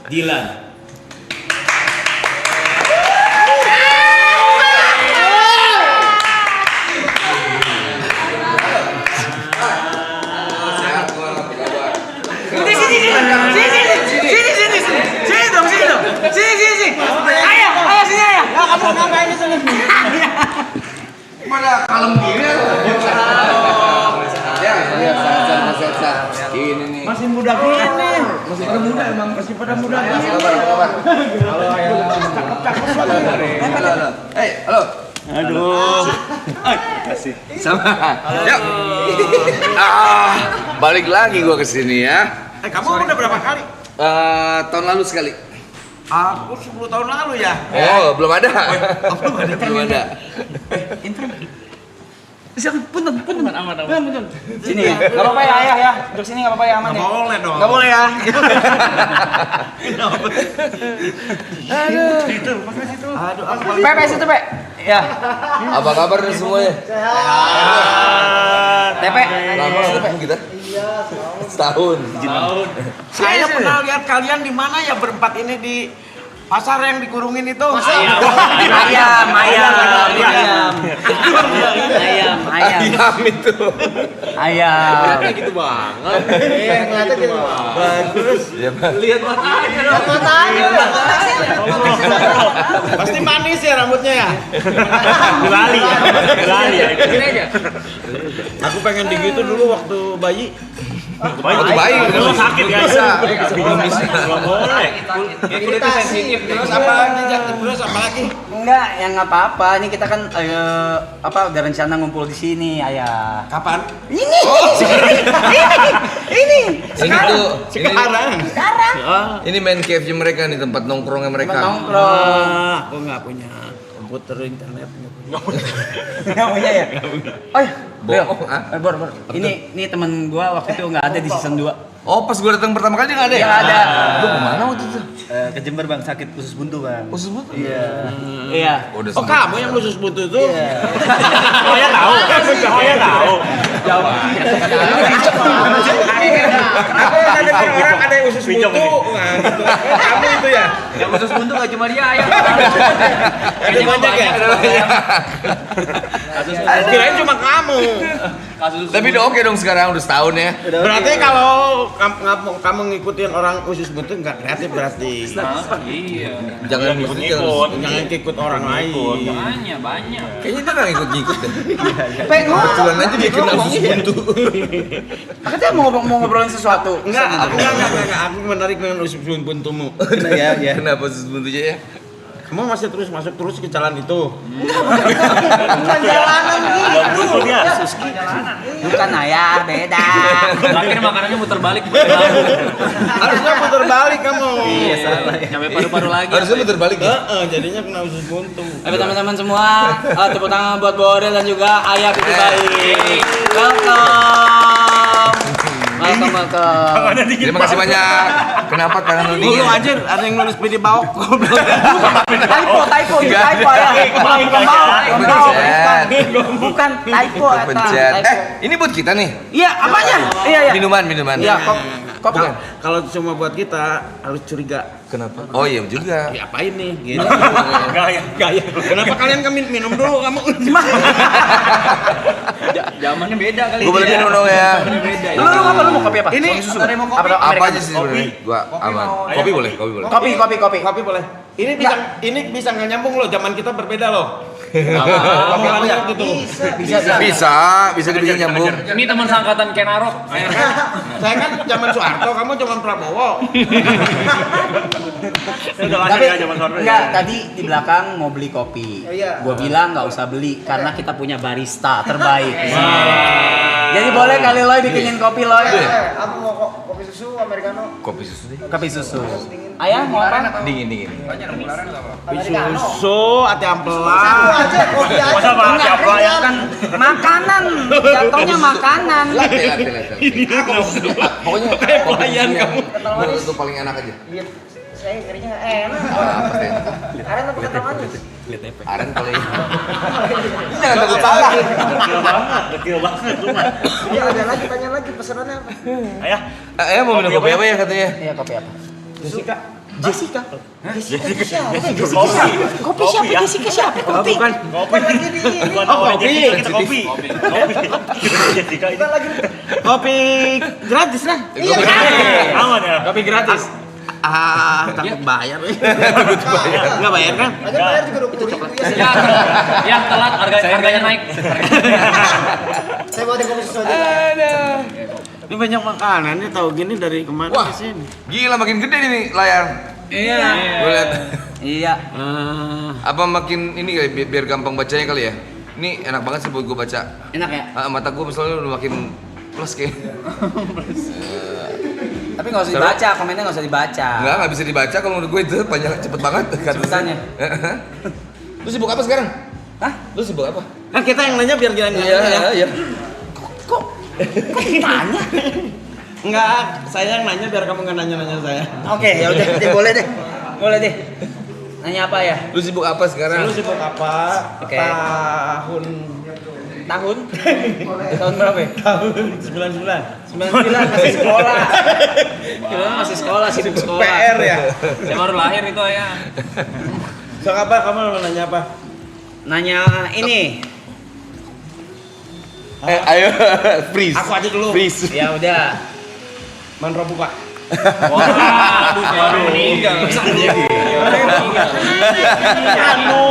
Dilan. Kamu ngapain di sini? Mana kalem gini ya? Ini nih. Masih muda gini. Masih pada muda emang, masih pada muda gini. Kabar. Halo ya. Cakep. Halo. Aduh. Kasih. Sama. Yuk. Balik lagi gua kesini ya. Kamu udah berapa kali? Tahun lalu sekali. Aku 10 tahun lalu ya. Oh, belum ada. Belum ada. Siapa? Punten. Aman. Sini ya. Enggak apa-apa ya, Ayah ya. Duduk sini enggak apa-apa ya, aman ya. Enggak boleh dong. Enggak boleh ya. Aduh. Itu, makanya situ. Aduh, Pe situ, Pe. Ya. Apa kabar nih semuanya? Tepe. Lama sudah kita? Iya, setahun. Saya pernah lihat kalian di mana ya berempat ini di pasar yang dikurungin itu. Ayam. Ayam itu. Ayam. Gitu banget. Ngeliatnya gitu. Bagus. Lihat matanya dong. Pasti manis ya rambutnya ya. Gelali ya. Gini aja. Aku pengen digitu dulu waktu bayi. Waktu bayi Lu sakit ya? Belum bisa. Enggak boleh. Kulitnya sensitif. Terus apa lagi? Terus apa lagi? Enggak, yang nggak apa-apa. Ini kita kan udah rencana ngumpul di sini, Ayah. Kapan? Ini. Sekarang. Sekarang. Ini main cave mereka nih, tempat nongkrongnya mereka. Nongkrong. Aku nggak punya komputer internet. Nggak punya ya? Oh ya, Bohong, Bor. Ini teman gua waktu itu nggak ada di season 2. Oh, pas gua datang pertama kali dia nggak ada ya? Nggak ada. Lu kemana waktu itu? Ke Jember bang, sakit usus buntu bang. Usus buntu? Iya. Udah Oh kamu yang khusus butuh itu? Saya tahu. Aku yang ada orang ada yang khusus butuh. Nah, gitu. Kamu itu ya? Yang khusus buntu nggak cuma dia, Ayah. Ada banyak ya? Kirain cuma kamu. Tapi udah oke dong sekarang, udah setahun ya. Berarti kalau kamu ngikutin orang khusus butuh nggak kreatif berarti. Iya. Jangan ngikut. Jangan ikut orang lain. Banyak. Kayaknya dia nggak ngikut deh. Pengen Kebetulan aja dia kenal usus buntu. Katanya mau ngobrolin sesuatu. Enggak. Aku menarik dengan usus buntumu. Kenapa usus buntunya ya? Kamu masih terus masuk terus ke jalan itu. Bukan jalanan gitu. Buntu dia. Bukan Ayah, beda. Terakhir makanannya muter balik. Harusnya putar balik kamu. Iya, salah. Nyampe paru-paru lagi. Harusnya muter balik ya? Jadinya kena usus buntu. Oke teman-teman semua, tepuk tangan buat Borel dan juga Ayah Pipi Baik. Welcome. Terima kasih banyak. Kenapa tangan lu Dulu dingin? aja ada yang nulis pilih bawok. Typo ya. Bukan bawok. Bukan typo eta. Pencet. Typo. Ini buat kita nih. Iya, apanya? Iya. Minuman. Iya, kopi. Kalau cuma buat kita harus curiga. Kenapa? Oh iya juga. Diapain nih? Gitu. Gaya. Kenapa kalian minum dulu kamu? Zamannya beda kali. Gue boleh minum dong ya. Lu mau kopi apa? Ini Apa aja sih sebenarnya? Gua aman. Kopi boleh. kopi boleh. Ini bisa nggak nyambung loh. Zaman kita berbeda loh. Omongannya gitu. Bisa dibikin nyambung. Ini teman sangkatan Ken Arok. Saya kan zaman Soeharto, kamu zaman Prabowo. Tapi enggak, tadi di belakang mau beli kopi. Gua bilang nggak usah beli karena kita punya barista terbaik. Jadi boleh kali Loy bikinin kopi Loy. Aku mau kopi susu americano. Kopi susu deh. Kopi susu. Ayah mau apa? Dingin. Susu, ati ampela. Aja kopi aja. Masa Enggak, kan makanan. Jatuhnya makanan. Latte. Pokoknya Kayak pelayan kamu. menurut lu paling enak aja. Iya, saya ngerinya nggak enak. Apa deh? Aren apa kata manis? Aren kalau ini. Jangan takut salah. Kecil banget lu mah. Iya, ada lagi, tanya lagi pesanannya apa? Ayah. Mau minum kopi apa ya katanya? Iya, kopi apa? Jessica. Jessica siapa? Kopi siapa? Jessica siapa? Kopi. Bukan. Bukan lagi di ini. Kopi. Bukan lagi. Kopi gratis lah. Iya. Aman ya. Kopi gratis. Takut bayar. Enggak bayar kan? Aja bayar juga 20.000 ya. Yang telat harganya naik. Saya mau kopi susu aja. Ini banyak makanannya tahu gini dari kemarin Wah, ke sini. gila makin gede nih layar. Iya. Gue lihat. Iya. Apa makin ini kali biar gampang bacanya kali ya? Ini enak banget sih buat gue baca. Enak ya? Mata gue misalnya udah makin plus kayak. Tapi nggak usah dibaca, komennya nggak usah dibaca. Nggak bisa dibaca kalau menurut gue itu panjang cepet banget. Sebutannya. Lu sibuk apa sekarang? Hah? Lu sibuk apa? Kan kita yang nanya biar jalan Iya. Kok ditanya? Enggak, saya yang nanya biar kamu nggak nanya-nanya saya. Oke, ya udah, boleh deh. Boleh deh. Nanya apa ya? Lu sibuk apa sekarang? Lu sibuk apa? Oke. Tahun Tahun berapa ya? tahun 99. 99 masih sekolah. Gimana masih sekolah, sibuk sekolah. PR ya. Saya baru lahir itu ya. So apa? Kamu mau nanya apa? Nanya ini. Ayo, freeze. Aku aja dulu. Freeze. Ya udah. Manro buka. Wah, aduh, meninggal. Anu.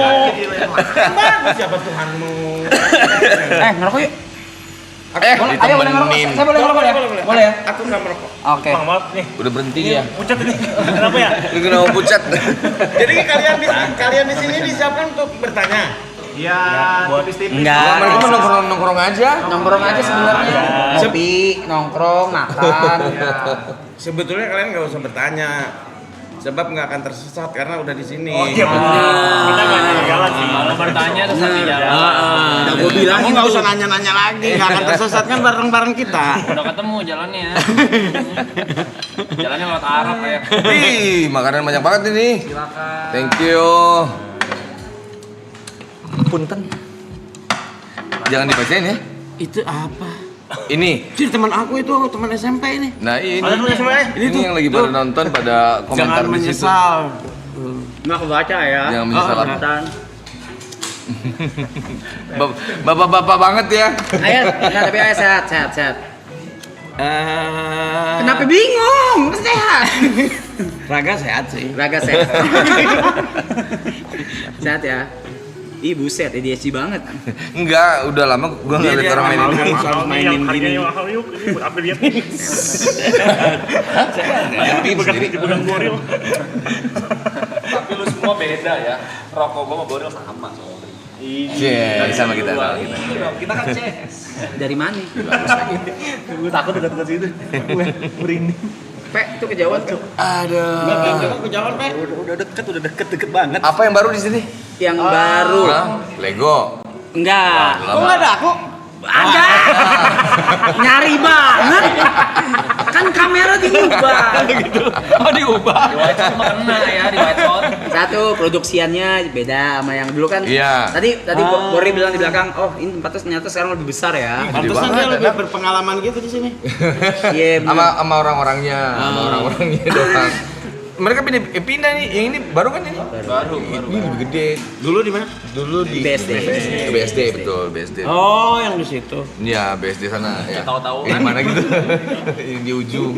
Bagus siapa Tuhanmu? Ngerokok yuk. Ayo boleh ngerokok. Saya boleh ngerokok ya? Boleh ya? Aku nggak merokok. Oke. Bang, maaf nih. Udah berhenti ya? Pucat ini. Kenapa ya? Lu kenapa pucat? Jadi kalian di sini disiapkan untuk bertanya. Iya, tipis-tipis. Enggak. Mereka mah nongkrong aja. Nongkrong aja sebenarnya. Kopi, nongkrong, makan. Sebetulnya kalian nggak usah bertanya. Sebab nggak akan tersesat karena udah di sini. Oh iya benar. Kita nggak nyari jalan sih. Kalau bertanya terus nanti jalan. Udah gue bilang Kamu nggak usah nanya-nanya lagi, nggak akan tersesat kan bareng-bareng kita. Udah ketemu jalannya. Jalannya lewat Arab ya. Wih, makanan banyak banget ini. Silakan. Thank you. Punten. Jangan dibacain ya. Itu apa? Ini. Jadi teman aku itu teman SMP ini. Nah ini. Ini tuh, yang lagi pada nonton pada komentar Jangan di situ. menyesal. nggak kebaca ya. Jangan menyesal. Mantan. Bapak-bapak banget ya. Ayo, tapi ayo sehat. Kenapa bingung? Sehat. Raga sehat sih. Raga sehat. Sehat ya. Ih buset, ADHD banget. Enggak, udah lama gua enggak lihat orang mainin. Mainin gini. Sendiri. Tapi lu semua beda ya. Rokok gua sama Boril sama. Iya, sama kita. Kita kan CS. Dari mana? Gue takut dekat situ. Merinding. Pe, itu kejauhan tuh. Aduh. Aku jalan, Pak. Udah deket banget. Apa yang baru di sini? Yang baru. Hah? Lego. Enggak. Kok nggak ada aku? Ada. Nyari banget. Kan kamera diubah. Oh diubah. Di white shot mah kena ya di white shot. Satu produksiannya beda sama yang dulu kan. Iya. Tadi Bori bilang di belakang, "Oh, ini tempatnya ternyata sekarang lebih besar ya." Pantesan dia lebih berpengalaman gitu di sini. Iya, bener. Sama orang-orangnya, doang. Mereka pindah nih, yang ini baru kan ini? Baru. Ini lebih gede. Dulu di mana? Dulu di BSD. BSD betul, BSD. Oh, yang di situ. Iya, BSD sana ya. Tahu-tahu. Yang mana gitu? Yang di ujung.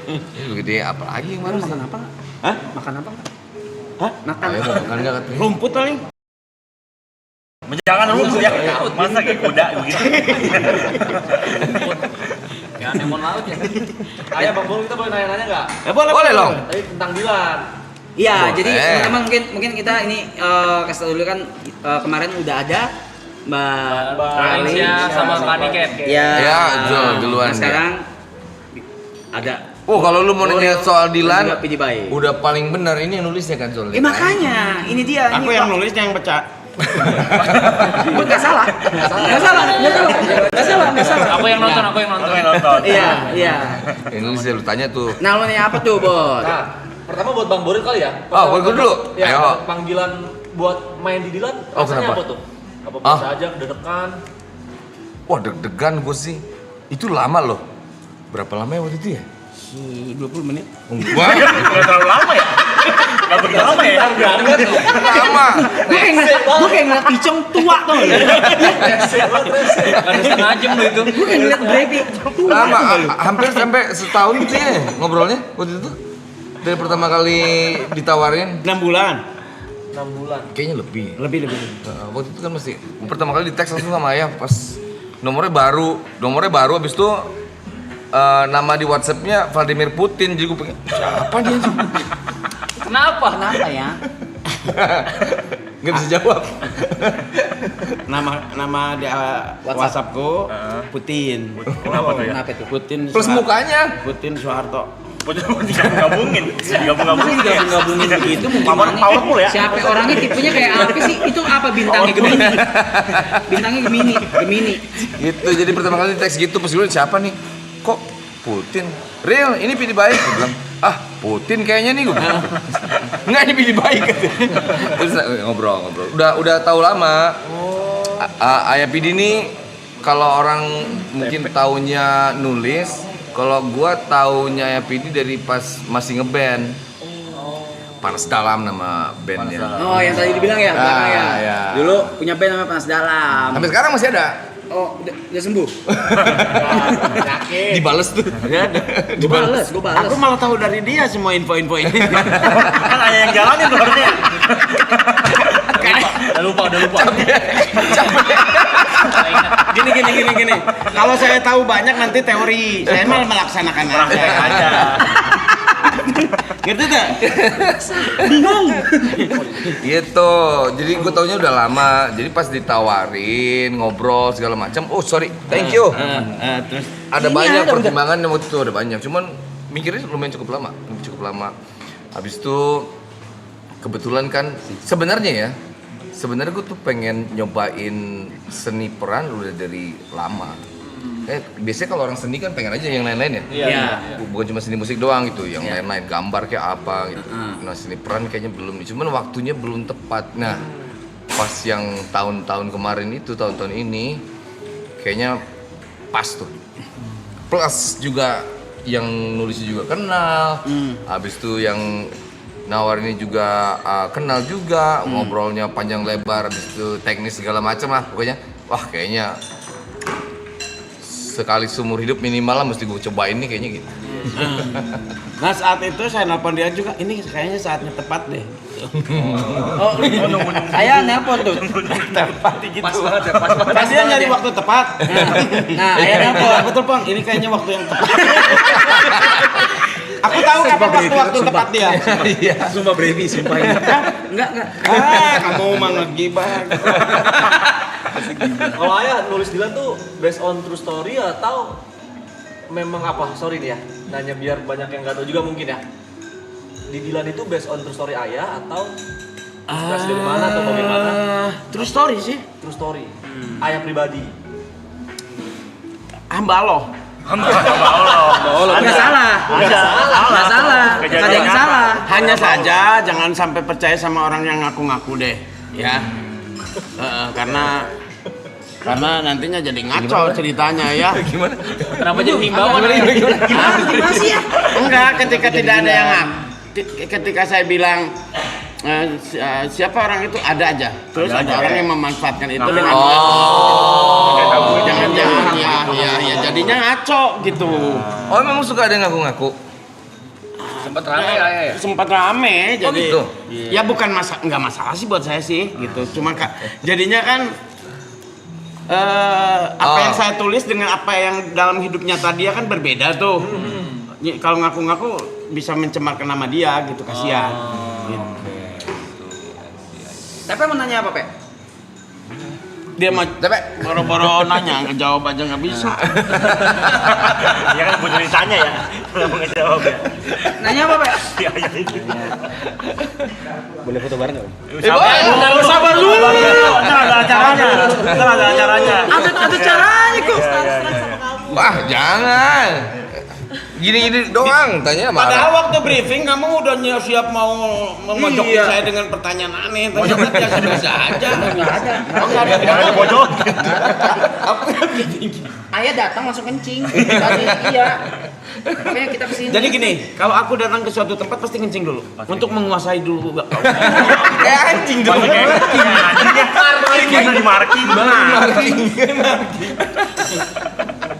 Ini lebih gede, apa lagi yang baru? Makan apa? Hah? Makan apa? Hah? Makan. Ayo, mau makan nggak katanya? Rumput paling. Jangan rumput ya. Masa kayak kuda begitu. Ya, anemon laut ya. Ayah Bang Bol, kita boleh nanya-nanya nggak? Boleh loh. Tadi tentang Dilan. Iya, Boleh. jadi teman-teman mungkin kita ini kasih tau dulu kan kemarin udah ada Mbak Alicia sama Kak Niken. Ya, Ya, Jol, duluan nah, dia. sekarang ada. Oh, kalau lu mau nanya soal Dilan, juga Pidi Baik. udah paling benar ini yang nulisnya kan Jol. Makanya, ini dia. Aku ini yang Pak. nulisnya yang pecah. Nggak salah. Aku yang nonton. Iya. Yang nulisnya lu tanya tuh. Nah, lo nanya apa tuh, Bos? Nah, pertama buat Bang Boril kali ya. Oh, buat gue dulu. Ya, Ayo. panggilan buat main di Dilan. Oh, Rasanya kenapa? apa tuh? Apa biasa aja, deg-degan? Wah, deg-degan gue sih. Itu lama loh. Berapa lama ya waktu itu ya? 20 menit. Wah, Nggak terlalu lama ya? Nggak begitu lama ya? lama. Gue kayak ngeliat Icong tua tuh. Ada setengah jam lo itu. Gue kayak ngeliat Brady. Lama, hampir sampai setahun gitu ya ngobrolnya waktu itu. Dari pertama kali ditawarin 6 bulan. 6 bulan. kayaknya lebih. Lebih. Waktu itu kan mesti pertama kali di teks langsung sama ayah pas nomornya baru habis itu nama di WhatsApp-nya Vladimir Putin, jadi gue pengen siapa dia tuh? Kenapa? Kenapa ya? Nggak bisa jawab. Nama di WhatsAppku Putin. Kenapa tuh ya? Kenapa tuh? Putin. Plus mukanya. Putin Soeharto. Digabungin Gabungin begitu mau gimana? Powerful ya? Siapa orangnya tipenya kayak apa sih? Itu apa bintangnya Gemini? Bintangnya Gemini. Gitu, jadi pertama kali di teks gitu pas gue siapa nih? Kok Putin? Real, ini pilih baik. Gue bilang, Putin kayaknya nih gue bilang. Enggak, ini pilih baik. Terus ngobrol. Udah tahu lama. Ayah Pidi nih kalau orang mungkin taunya nulis, kalau gua taunya Ayah Pidi dari pas masih ngeband. Panas Dalam nama bandnya. Oh, yang tadi dibilang ya, belakang ya. Iya. Dulu punya band namanya Panas Dalam. Sampai sekarang masih ada. Oh, udah sembuh. Dibales tuh. Gue bales. Aku malah tahu dari dia semua info-info ini. Kan ayah yang jalanin tuh harusnya. Udah lupa. Gini. Kalau saya tahu banyak nanti teori, saya malah melaksanakan aja. Ngerti tak? Bingung. Gitu. Jadi gue taunya udah lama. Jadi pas ditawarin ngobrol segala macam. Oh sorry, thank you. Terus Ada Ini banyak ada, pertimbangan yang waktu itu ada banyak. Cuman mikirnya lumayan cukup lama. Habis itu kebetulan kan sebenarnya gue tuh pengen nyobain seni peran udah dari lama. Biasanya kalau orang seni kan pengen aja yang lain-lain ya. Iya. Bukan cuma seni musik doang gitu, yang lain-lain gambar kayak apa gitu. Nah seni peran kayaknya belum nih, cuman waktunya belum tepat. Nah pas yang tahun-tahun kemarin itu, tahun-tahun ini kayaknya pas tuh. Plus juga yang nulisnya juga kenal, habis itu yang nawarinnya juga kenal juga, ngobrolnya panjang lebar, habis itu teknis segala macam lah pokoknya. Wah kayaknya sekali seumur hidup minimal lah mesti gue cobain nih kayaknya gitu. Nah saat itu saya nelpon dia juga, ini kayaknya saatnya tepat deh. Saya nelpon tuh. Tepat gitu. Pas banget ya, pas banget. Pas dia nyari waktu tepat. Nah, saya nelpon. Betul Pong, ini kayaknya waktu yang tepat. Aku tahu kapan waktu tepat dia. Iya. Sumpah Brevi, sumpah ini. Enggak. Kamu mah ngegibah. Kalau ayah nulis Dilan tuh based on true story atau memang apa? Sorry nih ya, nanya biar banyak yang nggak tahu juga mungkin ya. Di Dilan itu based on true story ayah atau inspirasi dari mana atau bagaimana? True story sih. True story. Ayah pribadi. Hamba Allah. Enggak salah. Enggak salah. Enggak ada yang salah. Hanya saja jangan sampai percaya sama orang yang ngaku-ngaku deh, ya. Karena nantinya jadi ngaco ceritanya ya. Gimana? Kenapa jadi himbauan? Gimana sih ya? Enggak, ketika tidak ada yang ketika saya bilang siapa orang itu ada aja. Terus ada orang yang memanfaatkan itu dengan jangan-jangan ya jadinya ngaco gitu. Oh memang suka ada yang ngaku-ngaku? Sempat ramai ayah ya? Sempat rame jadi gitu? ya bukan nggak masalah sih buat saya sih gitu. Cuma jadinya kan apa yang saya tulis dengan apa yang dalam hidupnya tadi kan berbeda tuh. Kalau ngaku-ngaku bisa mencemarkan nama dia gitu, kasihan. Gitu. Tapi mau nanya apa, Pe? Dia mah boro-boro nanya, ngejawab aja nggak bisa. Iya kan butuh ditanya ya. Kenapa nggak jawab ya? Nanya apa, Pe? Boleh foto bareng nggak? Sabar dulu. Ada acaranya. Ada caranya kok. Wah jangan. Gini-gini doang, tanya Padahal marah. waktu briefing kamu udah siap mau memojokin saya dengan pertanyaan aneh. Ternyata biasa-biasa aja. Nggak ada. Jangan bocor. Ayah datang langsung kencing. Tadi iya. Makanya kita kesini. Jadi gini, kalau aku datang ke suatu tempat pasti kencing dulu. Untuk menguasai dulu. Kayak anjing dong. Anjingnya di marking.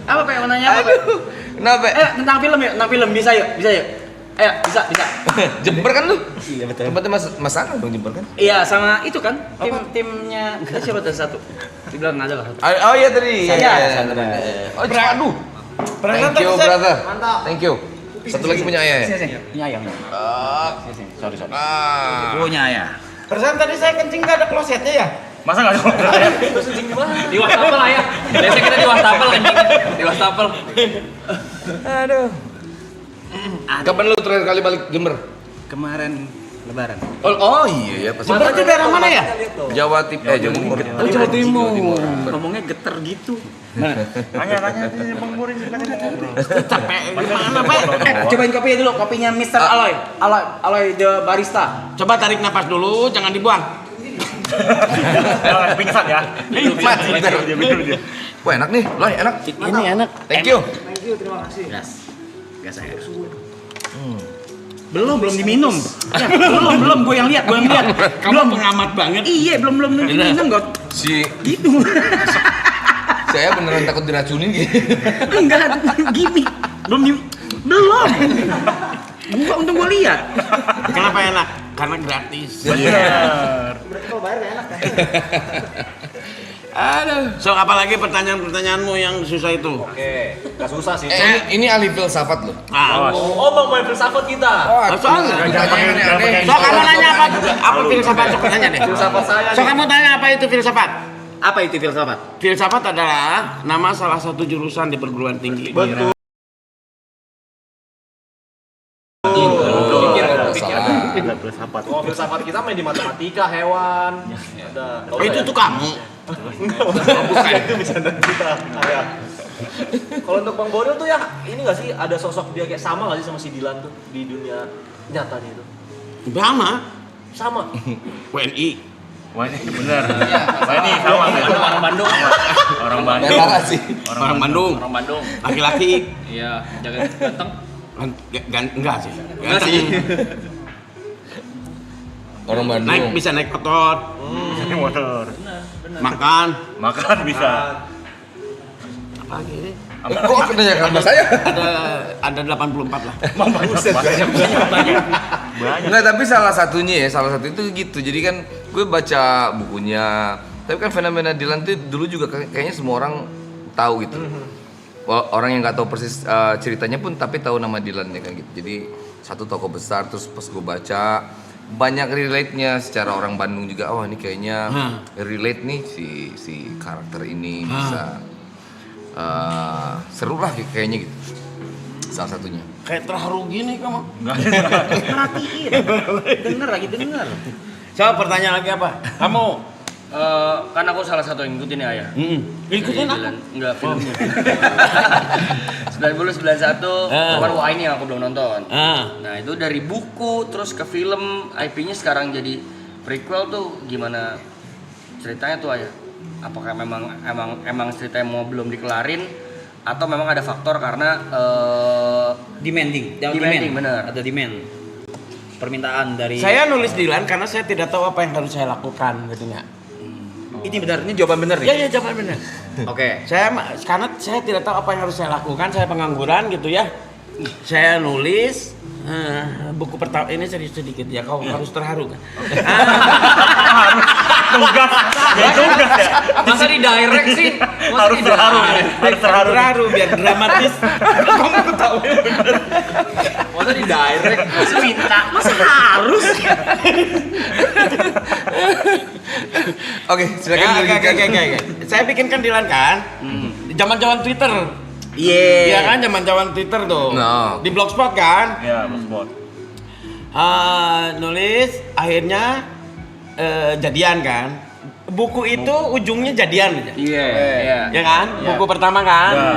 Apa Pak yang mau nanya apa? Pak? Kenapa? Tentang film ya, tentang film bisa yuk. Ayo, bisa. Jember kan lu? Iya betul. Tempatnya Mas Ana dong Jember kan? Iya, sama itu kan timnya kita siapa tadi satu? Dibilang ada lah satu. Oh iya tadi. Iya. Oh, aduh. Thank you, brother. Mantap. Thank you. Satu lagi punya ayah ya? Ini ayamnya. Sorry. Ah. Punya ayah. Perasaan tadi saya kencing nggak ada klosetnya ya? Masa nggak ada? Di wastafel lah ya. Biasanya kita di wastafel kencingnya. Di wastafel. Aduh. Kapan lu terakhir kali balik Jember? Kemarin Lebaran. Oh iya ya pasti. Jember itu daerah mana ya? Jawa Timur. Jawa Timur. Oh, Jawa Timur. Ngomongnya geter gitu. Tanya Bang Murin Capek gimana, Pak? Cobain kopinya dulu, kopinya Mr. Aloy. Aloy the barista. Coba tarik napas dulu, jangan dibuang. Jangan pingsan ya. Nikmat bentar. Dia. Wah enak nih, loh enak. Ini enak. Thank you. Gas saya. Belum diminum. Ya, belum gue yang lihat. Kamu pengamat banget. Iya, belum diminum kok. Si Gitu. saya beneran takut diracunin gitu. Enggak, gini. Belum. Gua untung gua lihat. Kenapa enak? Karena gratis. Berarti kalau bayar nggak enak kan? Aduh. So, apalagi pertanyaan-pertanyaanmu yang susah itu? Oke, gak susah sih. Ini ahli filsafat loh. Ah. Oh, mau main filsafat kita. Soalnya. Aneh-aneh. So, kamu nanya apa? Apa filsafat? Sok tanya deh. Filsafat saya So, nih. kamu tanya apa itu filsafat? Apa itu filsafat? Filsafat adalah nama salah satu jurusan di perguruan tinggi. Betul. Salah. Oh, filsafat kita main di matematika, hewan. Ada. Oh, itu tuh kamu. Bukan. Itu bercanda kita. Ya. Kalau untuk Bang Boril tuh ya, ini nggak sih ada sosok dia kayak sama nggak sih sama si Dilan tuh di dunia nyatanya itu? Sama. Sama. WNI. Wah ini bener. Wah ini sama. Orang Bandung. Orang Bandung. Merah sih. Orang Bandung. Orang Bandung. Laki-laki. Iya, jaga ganteng. Enggak sih. Enggak sih. Orang Bandung. Naik bisa naik otot, Ini motor. makan. Makan bisa. Apa lagi? Kok menanyakan sama saya? Ada 84 lah. Banyak. Enggak, tapi salah satu itu gitu. Jadi kan gue baca bukunya. Tapi kan fenomena Dilan tuh dulu juga kayaknya semua orang tahu gitu. Orang yang nggak tahu persis ceritanya pun tapi tahu nama Dilan ya kan gitu. Jadi satu tokoh besar, terus pas gue baca banyak relate-nya secara orang Bandung juga. Oh ini kayaknya relate nih si karakter ini bisa seru lah kayaknya gitu. Salah satunya. Kayak terharu gini kamu. Perhatiin. Denger. Coba pertanyaan lagi apa? Kamu Kan aku salah satu yang ngikutin ya ayah. ikutin aku. Enggak filmnya. 9091 bukan wah ini yang aku belum nonton. Nah itu dari buku terus ke film, IP-nya sekarang jadi prequel tuh gimana ceritanya tuh ayah? Apakah memang ceritanya mau belum dikelarin atau memang ada faktor karena Demanding, bener. Ada demand. Permintaan dari. Saya nulis Dilan karena saya tidak tahu apa yang harus saya lakukan gitu ya. Ini benar, ini jawaban benar nih. Ya jawaban benar. Oke. Karena saya tidak tahu apa yang harus saya lakukan, saya pengangguran gitu ya. Saya nulis buku pertama ini sedikit ya, kau harus terharu kan. Tugas. Ya tugas ya. Masa di direct sih? Harus terharu. Harus terharu. Terharu biar dramatis. Kamu tahu ya bener. Masa di direct? Masa minta, masa harus. Oke, silakan dilanjutkan. Oke. Saya bikinkan Dilan kan. Zaman-zaman Twitter. Iya. Iya kan zaman-zaman Twitter tuh. No. Di Blogspot kan. Ya, Mas Bot. Nulis akhirnya jadian kan. Buku itu ujungnya jadian aja. iya. Ya kan? Buku pertama kan. Ya.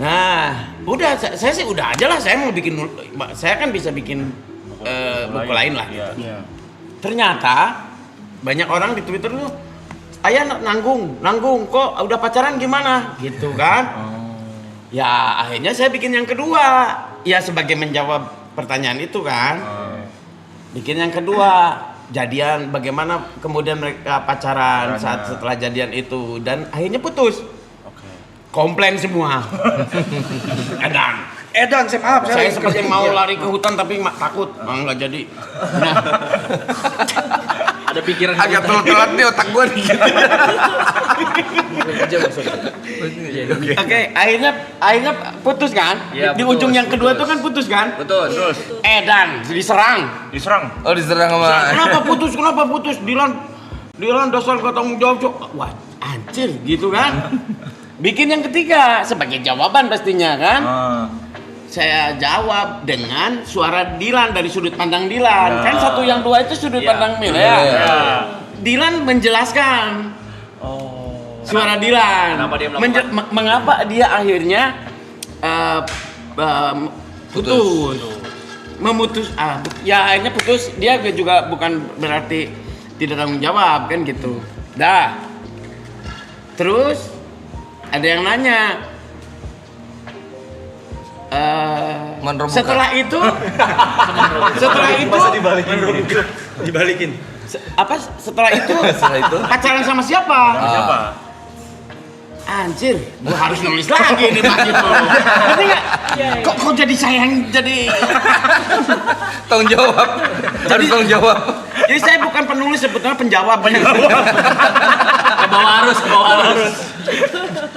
Nah, Udah, saya sih udah aja lah. Saya mau bikin, saya kan bisa bikin buku lain lah. Gitu. Iya. Ternyata banyak orang di Twitter tuh, ayah nanggung, kok udah pacaran gimana? Gitu kan? Ya akhirnya saya bikin yang kedua, ya sebagai menjawab pertanyaan itu kan. Bikin yang kedua, jadian bagaimana kemudian mereka pacaran saat setelah jadian itu dan akhirnya putus. Komplain semua. Edan, saya seperti mau lari ke hutan tapi takut, nggak jadi. Nah, Ada pikiran Agak telat nih otak gua nih. Oke, akhirnya putus kan? Iya, Di putus, ujung yang kedua putus. itu kan putus kan? Betul. Terus Edan diserang. diserang. Oh diserang sama. Kenapa putus? Dilan dasar gak tanggung jawab. Wah, anjir gitu kan? Bikin yang ketiga sebagai jawaban pastinya kan? Saya jawab dengan suara Dilan dari sudut pandang Dilan. Kan satu yang dua itu sudut pandang Mil ya. Dilan menjelaskan. Suara Dilan. Kenapa dia melakukan? Mengapa dia akhirnya putus. Memutus ya akhirnya putus. Dia juga bukan berarti tidak tanggung jawab kan gitu. Dah. Terus ada yang nanya. Setelah itu masa dibalikin. setelah itu pacaran sama siapa? Siapa? Anjir, gua harus nulis lagi nih Pak gitu. Ngerti nggak? Kok jadi saya yang jadi Tanggung jawab. Harus tanggung jawab. jadi saya bukan penulis sebetulnya penjawab. Ke bawah arus.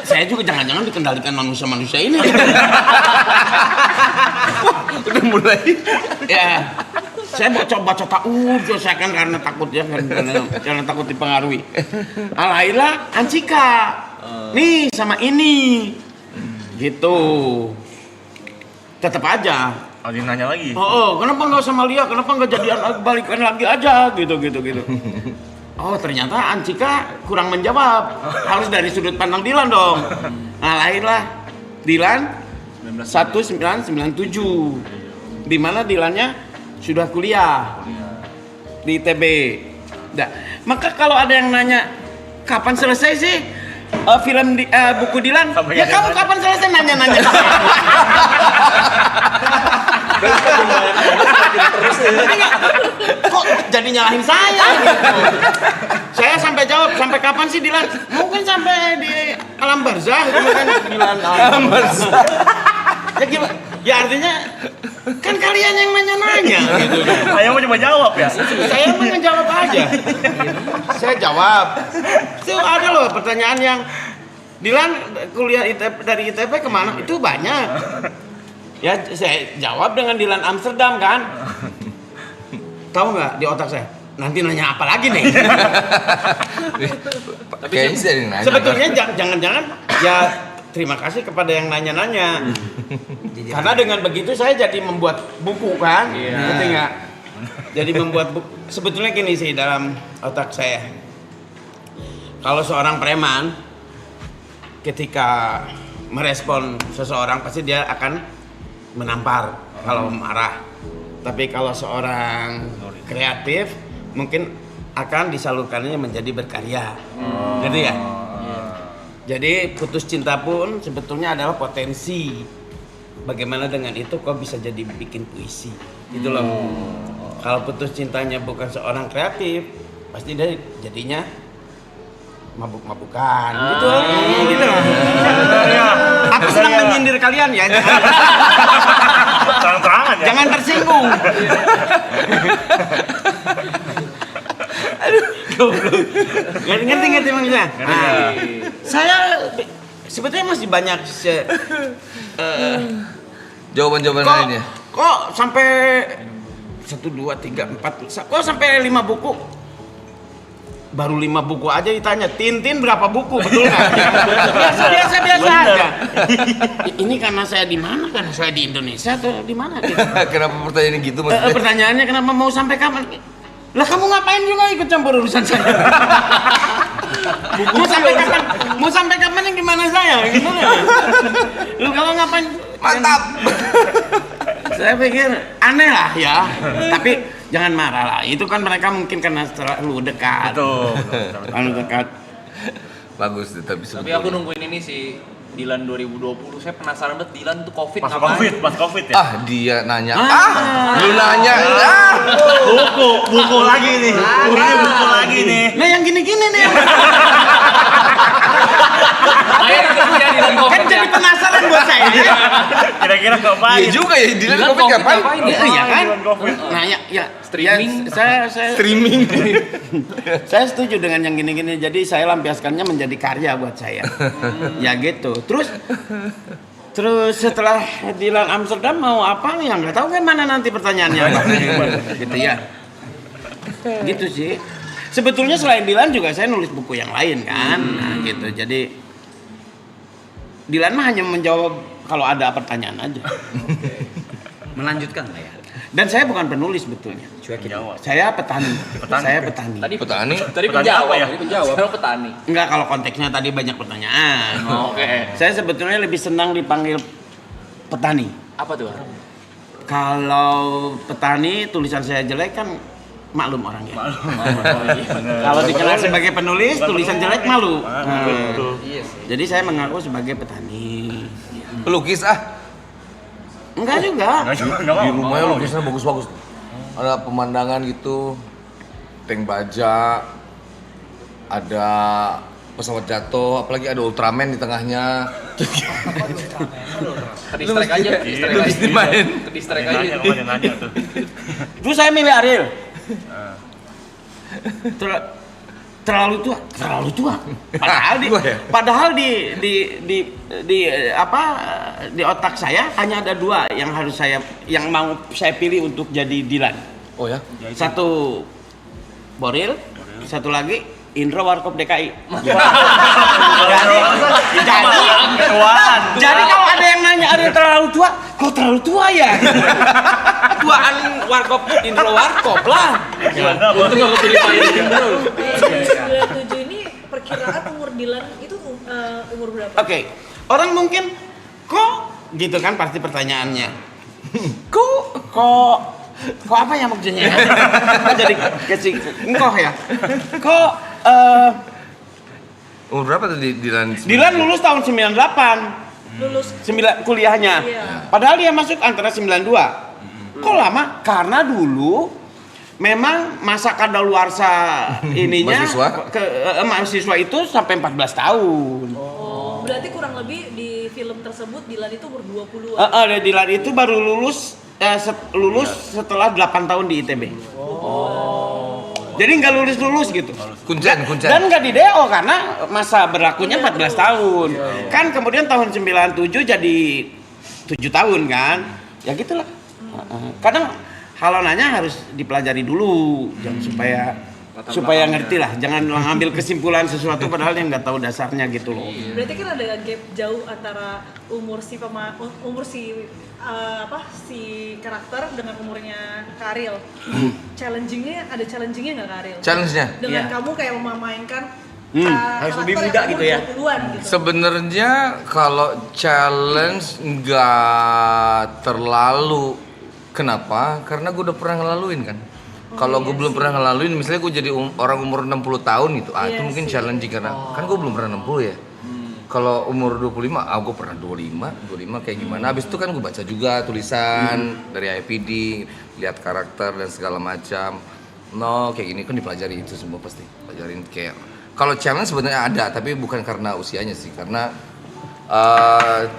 Saya juga jangan-jangan dikendalikan manusia-manusia ini. Udah mulai. Ya, saya mau coba saya kan karena takut ya, karena takut dipengaruhi. Alailah Ancika, nih sama ini, gitu. Tetap aja. Oh, dia nanya lagi. Kenapa nggak sama Lia? Kenapa nggak jadian balikan lagi aja? Gitu. Oh ternyata Ancika kurang menjawab. Harus dari sudut pandang Dilan dong. Nah lahirlah Dilan 1997. Di mana Dilannya sudah kuliah di ITB. Nah, maka kalau ada yang nanya kapan selesai sih film buku Dilan? Sampai Ya ada kamu yang kapan selesai nanya-nanya? Kok jadi nyalahin saya gitu. Saya sampai jawab, sampai kapan sih Dilan? Mungkin sampai di alam barzah gitu kan Dilan alam barzah. Ya gimana? Ya artinya kan kalian yang nanya-nanya gitu. Ayah mau coba jawab ya? Saya mah ngejawab aja. Saya jawab. Itu ada loh pertanyaan yang Dilan kuliah dari ITB kemana? Itu banyak. Ya saya jawab dengan Dilan Amsterdam kan. Tahu nggak di otak saya? Nanti nanya apa lagi nih? Kayaknya sih ada yang nanya. Sebetulnya jangan-jangan ya terima kasih kepada yang nanya-nanya. Karena dengan begitu saya jadi membuat buku kan, ngerti nggak? Jadi membuat buku. Sebetulnya gini sih dalam otak saya. Kalau seorang preman ketika merespon seseorang pasti dia akan menampar kalau marah. Tapi kalau seorang kreatif mungkin akan disalurkannya menjadi berkarya. Gitu ya? Jadi putus cinta pun sebetulnya adalah potensi. Bagaimana dengan itu kok bisa jadi bikin puisi. Gitu loh. Kalau putus cintanya bukan seorang kreatif, pasti dia jadinya mabuk-mabukan. Gitu loh. Aku sedang menyindir kalian ya. Terang-terangan ya? Jangan tersinggung. Ngerti maksudnya? Nah, saya sebetulnya masih banyak Jawaban-jawaban lainnya. Kok sampai 1, 2, 3, 4 kok sampai 5 buku? Baru 5 buku aja ditanya, Tintin berapa buku, betul nggak? Biasa aja. Ini karena saya di mana? Karena saya di Indonesia atau di mana? Gitu. Kenapa pertanyaannya gitu maksudnya? Pertanyaannya kenapa mau sampai kapan? Lah kamu ngapain juga ikut campur urusan saya? Mau sampai kapan yang gimana saya? Gimana? Lu kalau ngapain? Mantap. Saya pikir aneh lah ya, tapi jangan marah lah. Itu kan mereka mungkin karena terlalu dekat. Betul. Terlalu dekat. Bagus tapi Tapi aku nungguin ini sih Dilan 2020. Saya penasaran banget Dilan tuh Covid Pas ngapain? Covid ya. dia nanya. Lu nanya. Buku lagi nih. Buku lagi nih. Nah yang gini-gini nih. Akhirnya kerja Dilan Covid. Kan jadi penasaran buat saya. Kira-kira ngapain? Iya juga ya, Dilan Dilan Covid ngapain? Iya kan? Dilan Covid. Nanya ya Streaming. Ya, saya Streaming. saya setuju dengan yang gini-gini. Jadi saya lampiaskannya menjadi karya buat saya. Ya gitu. Terus setelah Dilan Amsterdam mau apa ya nggak tahu kan mana nanti pertanyaannya Pak. Gitu ya. Gitu sih. Sebetulnya selain Dilan juga saya nulis buku yang lain kan. Nah, gitu. Jadi Dilan mah hanya menjawab kalau ada pertanyaan aja. Melanjutkan lah ya. Dan saya bukan penulis sebetulnya. Jawab. Saya petani. Saya petani. Tadi Petani. Tadi Petani penjawab apa ya? Tadi penjawab. Sekarang petani. Enggak, kalau konteksnya tadi banyak pertanyaan. Oke. Saya sebetulnya lebih senang dipanggil petani. Apa tuh? Kalau petani tulisan saya jelek kan maklum orangnya. Kalau dikenal sebagai penulis tulisan jelek malu. Iya sih. Jadi saya mengaku sebagai petani. Pelukis Enggak juga. Enggak Di mau. rumahnya lukisannya bagus-bagus. Ada pemandangan gitu, tank baja, ada pesawat jatuh, apalagi ada Ultraman di tengahnya. Kedistrek aja. Lu mesti main. Kedistrek aja. Nanya tuh. Terus saya milih Ariel. Terlalu tua. Padahal di apa di otak saya hanya ada dua yang mau saya pilih untuk jadi Dilan. Oh ya? Satu Boril, satu lagi Indro Warkop DKI. Jadi kalau ada yang nanya ada terlalu tua, kok terlalu tua ya? Tuaan Warkop Indro Warkop lah. Untung aku pilih Pak Indro. 97 ini perkiraan umur Dilan itu umur berapa? Oke, orang mungkin kok gitu kan pasti pertanyaannya. Kok apa ya maksudnya? Kok jadi kasih engkoh ya? Kok Umur berapa tuh Dilan? Dilan lulus tahun 98. Lulus Kuliahnya. Iya. Padahal dia masuk antara 92. Kok lama? Karena dulu memang masa kadaluarsa ininya mahasiswa itu sampai 14 tahun. Oh, berarti kurang lebih di film tersebut Dilan itu umur 20-an. Dilan itu baru lulus setelah 8 tahun di ITB. Jadi nggak lulus gitu. Kuncen. Dan nggak di DO karena masa berlakunya 14 tahun. Kan kemudian tahun 97 jadi 7 tahun kan. Ya gitulah. Kadang kalau nanya harus dipelajari dulu supaya ngerti lah. Jangan ngambil kesimpulan sesuatu padahal yang nggak tahu dasarnya gitu loh. Berarti kan ada gap jauh antara umur si karakter dengan umurnya Karil. Challengingnya nggak Karil? Challenge-nya? Dengan Iya. kamu kayak memainkan harus lebih karakter muda yang gitu umur ya. 20-an gitu. Sebenarnya kalau challenge nggak terlalu. Kenapa? Karena gue udah pernah ngelaluin kan. Kalau gue belum pernah ngelaluin, misalnya gue jadi orang umur 60 tahun gitu, itu mungkin challenging karena kan gue belum pernah 60 ya. Kalau umur 25, gue pernah 25 kayak gimana. Habis itu kan gue baca juga tulisan dari IPD, lihat karakter dan segala macam. Kayak gini kan dipelajari itu semua pasti. Pelajarin kayak kalau challenge sebenarnya ada, tapi bukan karena usianya sih, karena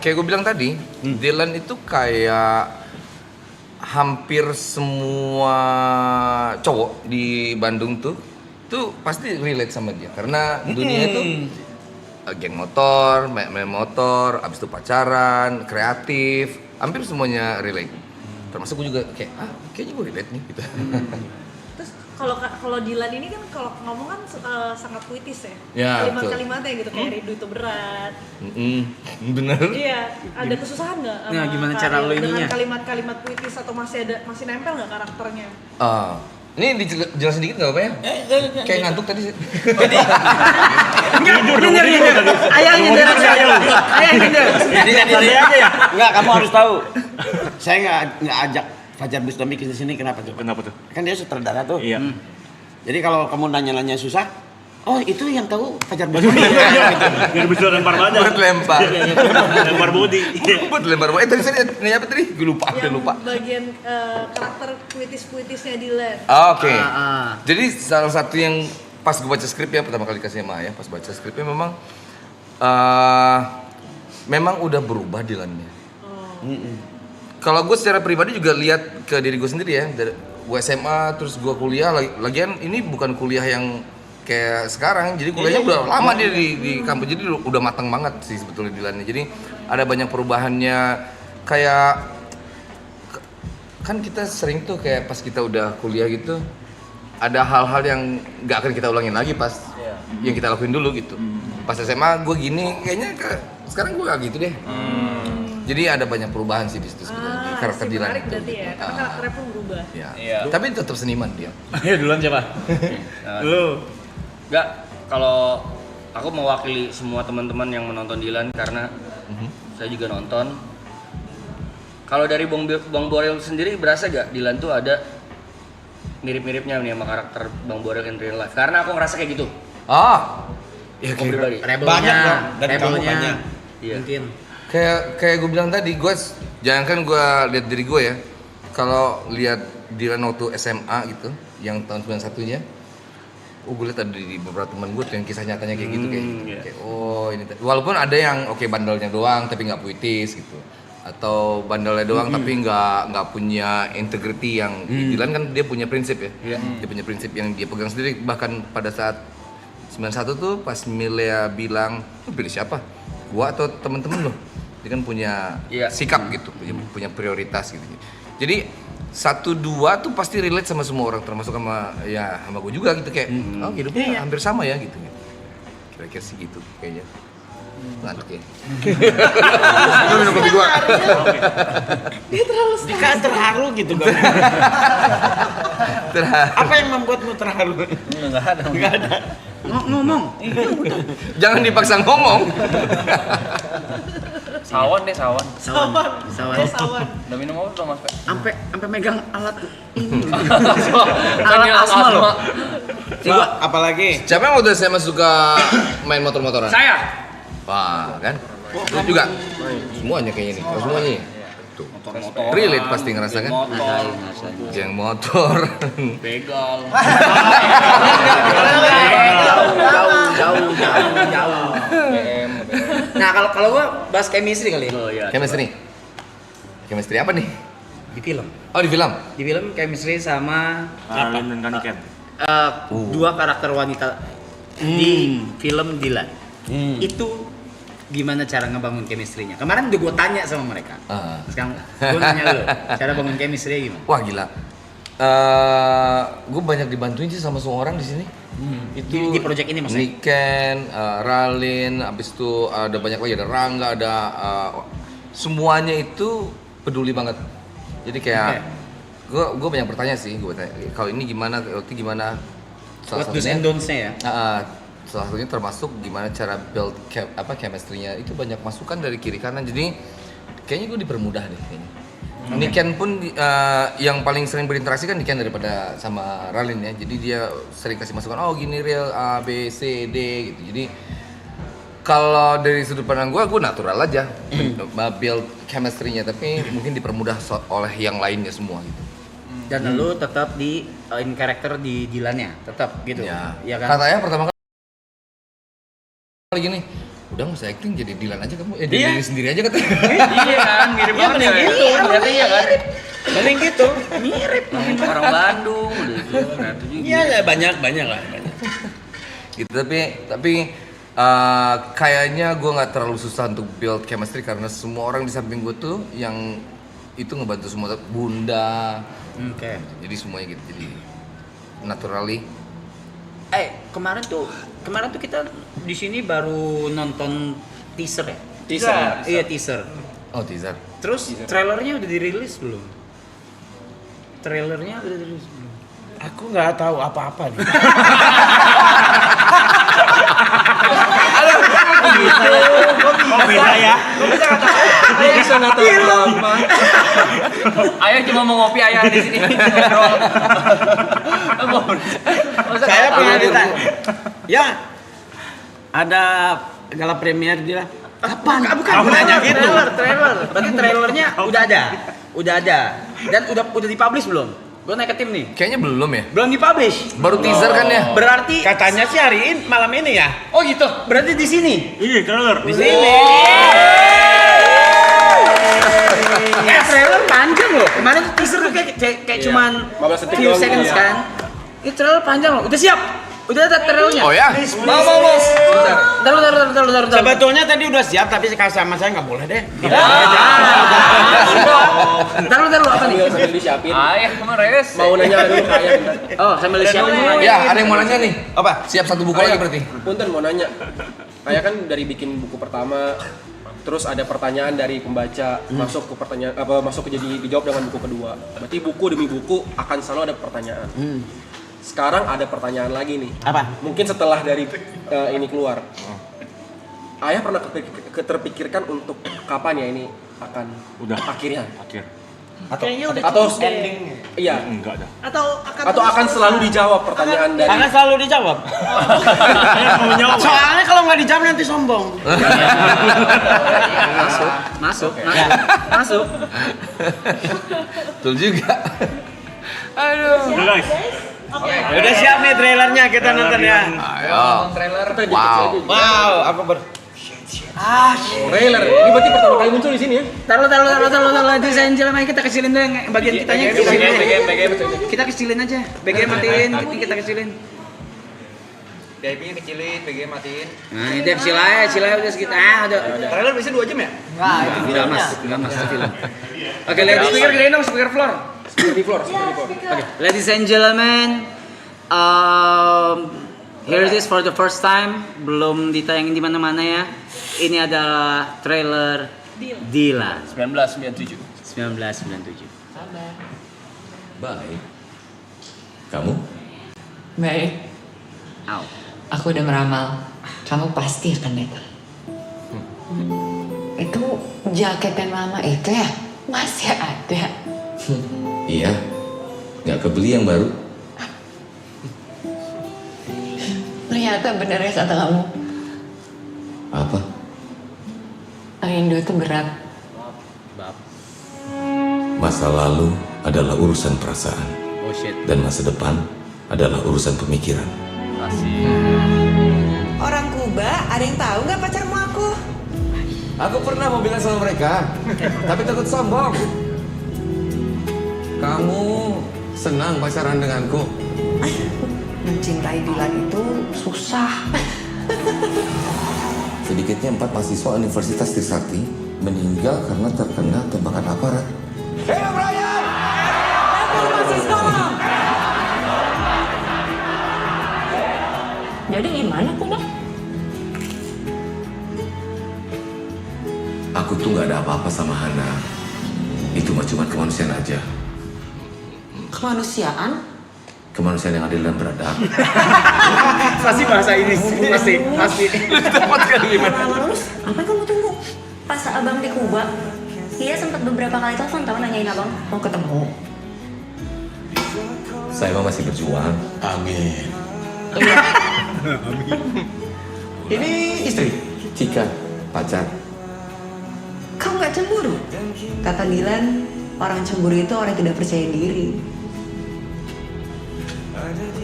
kayak gue bilang tadi, Dilan itu kayak hampir semua cowok di Bandung tuh pasti relate sama dia karena dunia itu geng motor, main motor, abis itu pacaran, kreatif, hampir semuanya relate. Termasuk gue juga kayak kayaknya gue relate nih gitu. Terus kalau Dilan ini kan kalau ngomong kan sangat puitis ya. Ya, Kalimat-kalimatnya gitu kayak rindu itu berat. Bener. Iya, ada kesusahan nggak? Nah, gimana cara lo dengan ininya? kalimat-kalimat puitis atau masih nempel nggak karakternya? Ini dijelasin dikit nggak apa ya? Kayak ngantuk tadi sih. Ayah nyindir. Jadi aja ya. Enggak, kamu harus tahu. Saya nggak ajak Fajar Bustami ke sini kenapa tuh? Kenapa tuh? Kan dia sutradara tuh. Iya. Jadi kalau kamu nanya-nanya susah, oh itu yang tahu Fajar Bustami. Biar bisa lempar badan. Buat lempar. Lempar body. Buat lempar. Tadi saya nanya apa tadi? Gue lupa. bagian karakter puitis-puitisnya Dylan. Oke. Jadi salah satu yang pas gue baca skrip ya pertama kali kasih sama Ayah, pas baca skripnya memang udah berubah Dylan-nya. Kalau gue secara pribadi juga lihat ke diri gue sendiri ya, dari gue SMA terus gue kuliah, lagian ini bukan kuliah yang kayak sekarang, jadi kuliahnya udah lama dia di kampus, jadi udah matang banget sih sebetulnya Dylan-nya. Jadi ada banyak perubahannya, kayak kan kita sering tuh kayak pas kita udah kuliah gitu, ada hal-hal yang nggak akan kita ulangin lagi pas yang kita lakuin dulu gitu. Pas SMA gue gini, kayaknya sekarang gue gak gitu deh. Jadi ada banyak perubahan sih di situ sebenarnya karakter Dylan Menarik itu. berarti ya, karena karakternya pun berubah. Iya. Tapi tetap seniman dia. Ayo duluan siapa? Lu. Enggak, kalau aku mewakili semua teman-teman yang menonton Dylan karena saya juga nonton. Kalau dari Bang Borel sendiri berasa gak Dylan tuh ada mirip-miripnya nih sama karakter Bang Borel in real life? Karena aku ngerasa kayak gitu. Ya Aku pribadi. Banyak dong, dari kamu banyak. Iya. Mungkin. Kayak gue bilang tadi, jangankan gue lihat diri gue ya, kalau lihat Dylan waktu SMA gitu, yang tahun 91-nya, gue lihat ada di beberapa teman gue tuh yang kisah nyatanya kayak gitu, kayak oh ini, walaupun ada yang oke bandelnya doang tapi nggak puitis gitu, atau bandelnya doang tapi nggak punya integrity yang Dylan kan dia punya prinsip ya, dia punya prinsip yang dia pegang sendiri. Bahkan pada saat 91 tuh pas Milea bilang, lu pilih siapa? Gua atau temen-temen lo? Dia kan punya sikap gitu, punya prioritas gitu. Jadi 1-2 tuh pasti relate sama semua orang, termasuk sama gue juga gitu, kayak oh hidupnya hampir sama ya gitu. Kira-kira sih gitu kayaknya. Ngantuk ya. Lu minum kopi gua. Dia terlalu Dika terharu gitu gak? Apa yang membuatmu terharu? Enggak ada. Ngomong. Jangan dipaksa ngomong. Sawan deh, sawan. sawan. Udah minum apa belum, Mas? Sampai megang alat ini. Alat asma lo. Apalagi? Siapa yang waktu SMA suka main motor-motoran? Saya. Wah, kan? Lu juga? Semuanya kayaknya nih, kalau semuanya nih. Tuh, relate pasti ngerasakan. Geng motor. Begal. Jauh. Nah, kalau gua bahas chemistry kali. Oh iya. Chemistry. Chemistry apa nih? Di film. Oh, di film. Di film chemistry sama Arlin dan Kaniken. dua karakter wanita di film Dylan. Itu gimana cara ngebangun chemistry-nya? Kemarin udah gue tanya sama mereka. Sekarang gue nanya dulu, cara bangun chemistry gimana? Wah, gila. Gue banyak dibantuin sih sama semua orang di sini. Itu Di project ini maksudnya? Niken, Ralin, abis itu ada banyak lagi, ada Rangga, ada semuanya itu peduli banget. Jadi kayak gue banyak bertanya sih, gue bertanya kalau ini gimana, kalau itu gimana. What do's and don'ts-nya ya? Salah satunya termasuk gimana cara build chemistry-nya, itu banyak masukan dari kiri kanan, jadi kayaknya gue dipermudah deh kayaknya. Niken pun yang paling sering berinteraksi kan Niken daripada sama Ralin ya, jadi dia sering kasih masukan, oh gini real A, B, C, D gitu. Jadi kalau dari sudut pandang gue natural aja build chemistry-nya, tapi mungkin dipermudah oleh yang lainnya semua gitu. Dan lu tetap di in character di Dylan-nya, tetap gitu. Ya kan? katanya pertama kali gini, udah nggak usah acting, jadi Dylan aja kamu, jadi diri sendiri aja katanya. Iya kan, mirip banget ya. Ternyata iya kan. Paling gitu. Mirip. Orang Bandung udah itu. Ternyata juga. Iya, banyak lah. Gitu, tapi kayaknya gue nggak terlalu susah untuk build chemistry karena semua orang di samping gue tuh yang itu ngebantu semua, Bunda. Oke. Jadi semuanya gitu, jadi naturally. Kemarin tuh kita di sini baru nonton teaser ya? Teaser. Iya, teaser. Oh, teaser. Terus trailernya udah dirilis belum? Trailernya udah dirilis belum? Aku nggak tahu apa-apa nih. Kok bisa ya? Bisa nggak tahu apa. Ayah cuma mau ngopi ayah di sini. Ngobrol. Saya punya ditanya. Ya, ada gala premier dia. Kapan? Bukan nanya gitu. Trailer. Berarti trailernya udah ada. Dan udah dipublish belum? Gue naik ke tim nih. Kayaknya belum ya. Belum dipublish. Baru teaser kan ya. Berarti Katanya sih hari ini malam ini ya. oh gitu. Berarti di sini. Iya, trailer. Di sini. Trailer panjang loh. Kemarin tuh teaser tuh kayak cuman 15 detik few doang, seconds iya. kan. Ini trailer panjang loh. Udah siap. Udah ada trailernya. Oh ya? Mau. Bentar. Sebetulnya tadi udah siap tapi sama saya nggak boleh deh. Bentar apa nih? Sambil disiapin. Ayah kemarin res. Mau nanya dulu kayak Oh, sambil disiapin. Ya, ada yang mau nanya nih. Apa? Siap satu buku lagi berarti. Punten mau nanya, kayak kan dari bikin buku pertama, terus ada pertanyaan dari pembaca masuk ke pertanyaan masuk ke jadi dijawab dengan buku kedua. Berarti buku demi buku akan selalu ada pertanyaan. Sekarang ada pertanyaan lagi nih. Apa? Mungkin setelah dari ini keluar, Ayah pernah terpikirkan untuk kapan ya ini akan akhirnya? Atau ending? Iya. Enggak ada. Atau akan selalu dijawab pertanyaan dari. Karena selalu dijawab. Soalnya kalau nggak dijawab nanti sombong. Masuk. Betul juga. Aduh. Udah siap nih trailernya kita nonton ya. Ayo. trailer. Wow, aku Trailer. Ini berarti pertama kali muncul di sini ya? Taruh ladies and gentlemen, kita kecilin dulu yang bagian kitanya. Kita kecilin aja. BG matiin, kita kecilin. VIP-nya kecilin, BG matiin. Nah, ini kecil aja udah segitu. Udah. Trailer biasanya 2 jam ya? Enggak mas, film. Oke, speaker gedein dong, speaker floor. Oke, ladies and gentlemen, here it is for the first time, belum ditayangin di mana-mana ya. Ini adalah trailer Dila 1997. 1997. Baik. Kamu? Baik, Au. aku udah meramal. Kamu pasti akan datang. Itu jaket dan mama itu ya masih ada. Iya. Nggak kebeli yang baru. Ternyata benar ya kata kamu. Apa? Rindu itu berat. Masa lalu adalah urusan perasaan. Oh shit. Dan masa depan adalah urusan pemikiran. Orang Kuba, ada yang tahu nggak pacarmu aku? Aku pernah mau bilang sama mereka, tapi takut sombong. Kamu senang pacaran denganku? Mencintai Dilan itu susah. Sedikitnya 4 mahasiswa Universitas Trisakti meninggal karena terkena tembakan aparat. Hidup Brian! Jadi gimana Kuba? Aku tuh nggak ada apa-apa sama Hana. Itu mah cuma kemanusiaan aja. Kemanusiaan? Kemanusiaan yang adil dan beradab. Pasti bahasa ini, pasti. Dapat kali gimana? Lulus, apa yang kamu tunggu? Pas abang di Kuba, dia sempat beberapa kali telepon tahu nanyain abang mau ketemu. Saya mah masih berjuang. Amin. Ini istri? Cika, pacar. Kamu nggak cemburu? Kata Dilan, orang cemburu itu orang yang tidak percaya diri.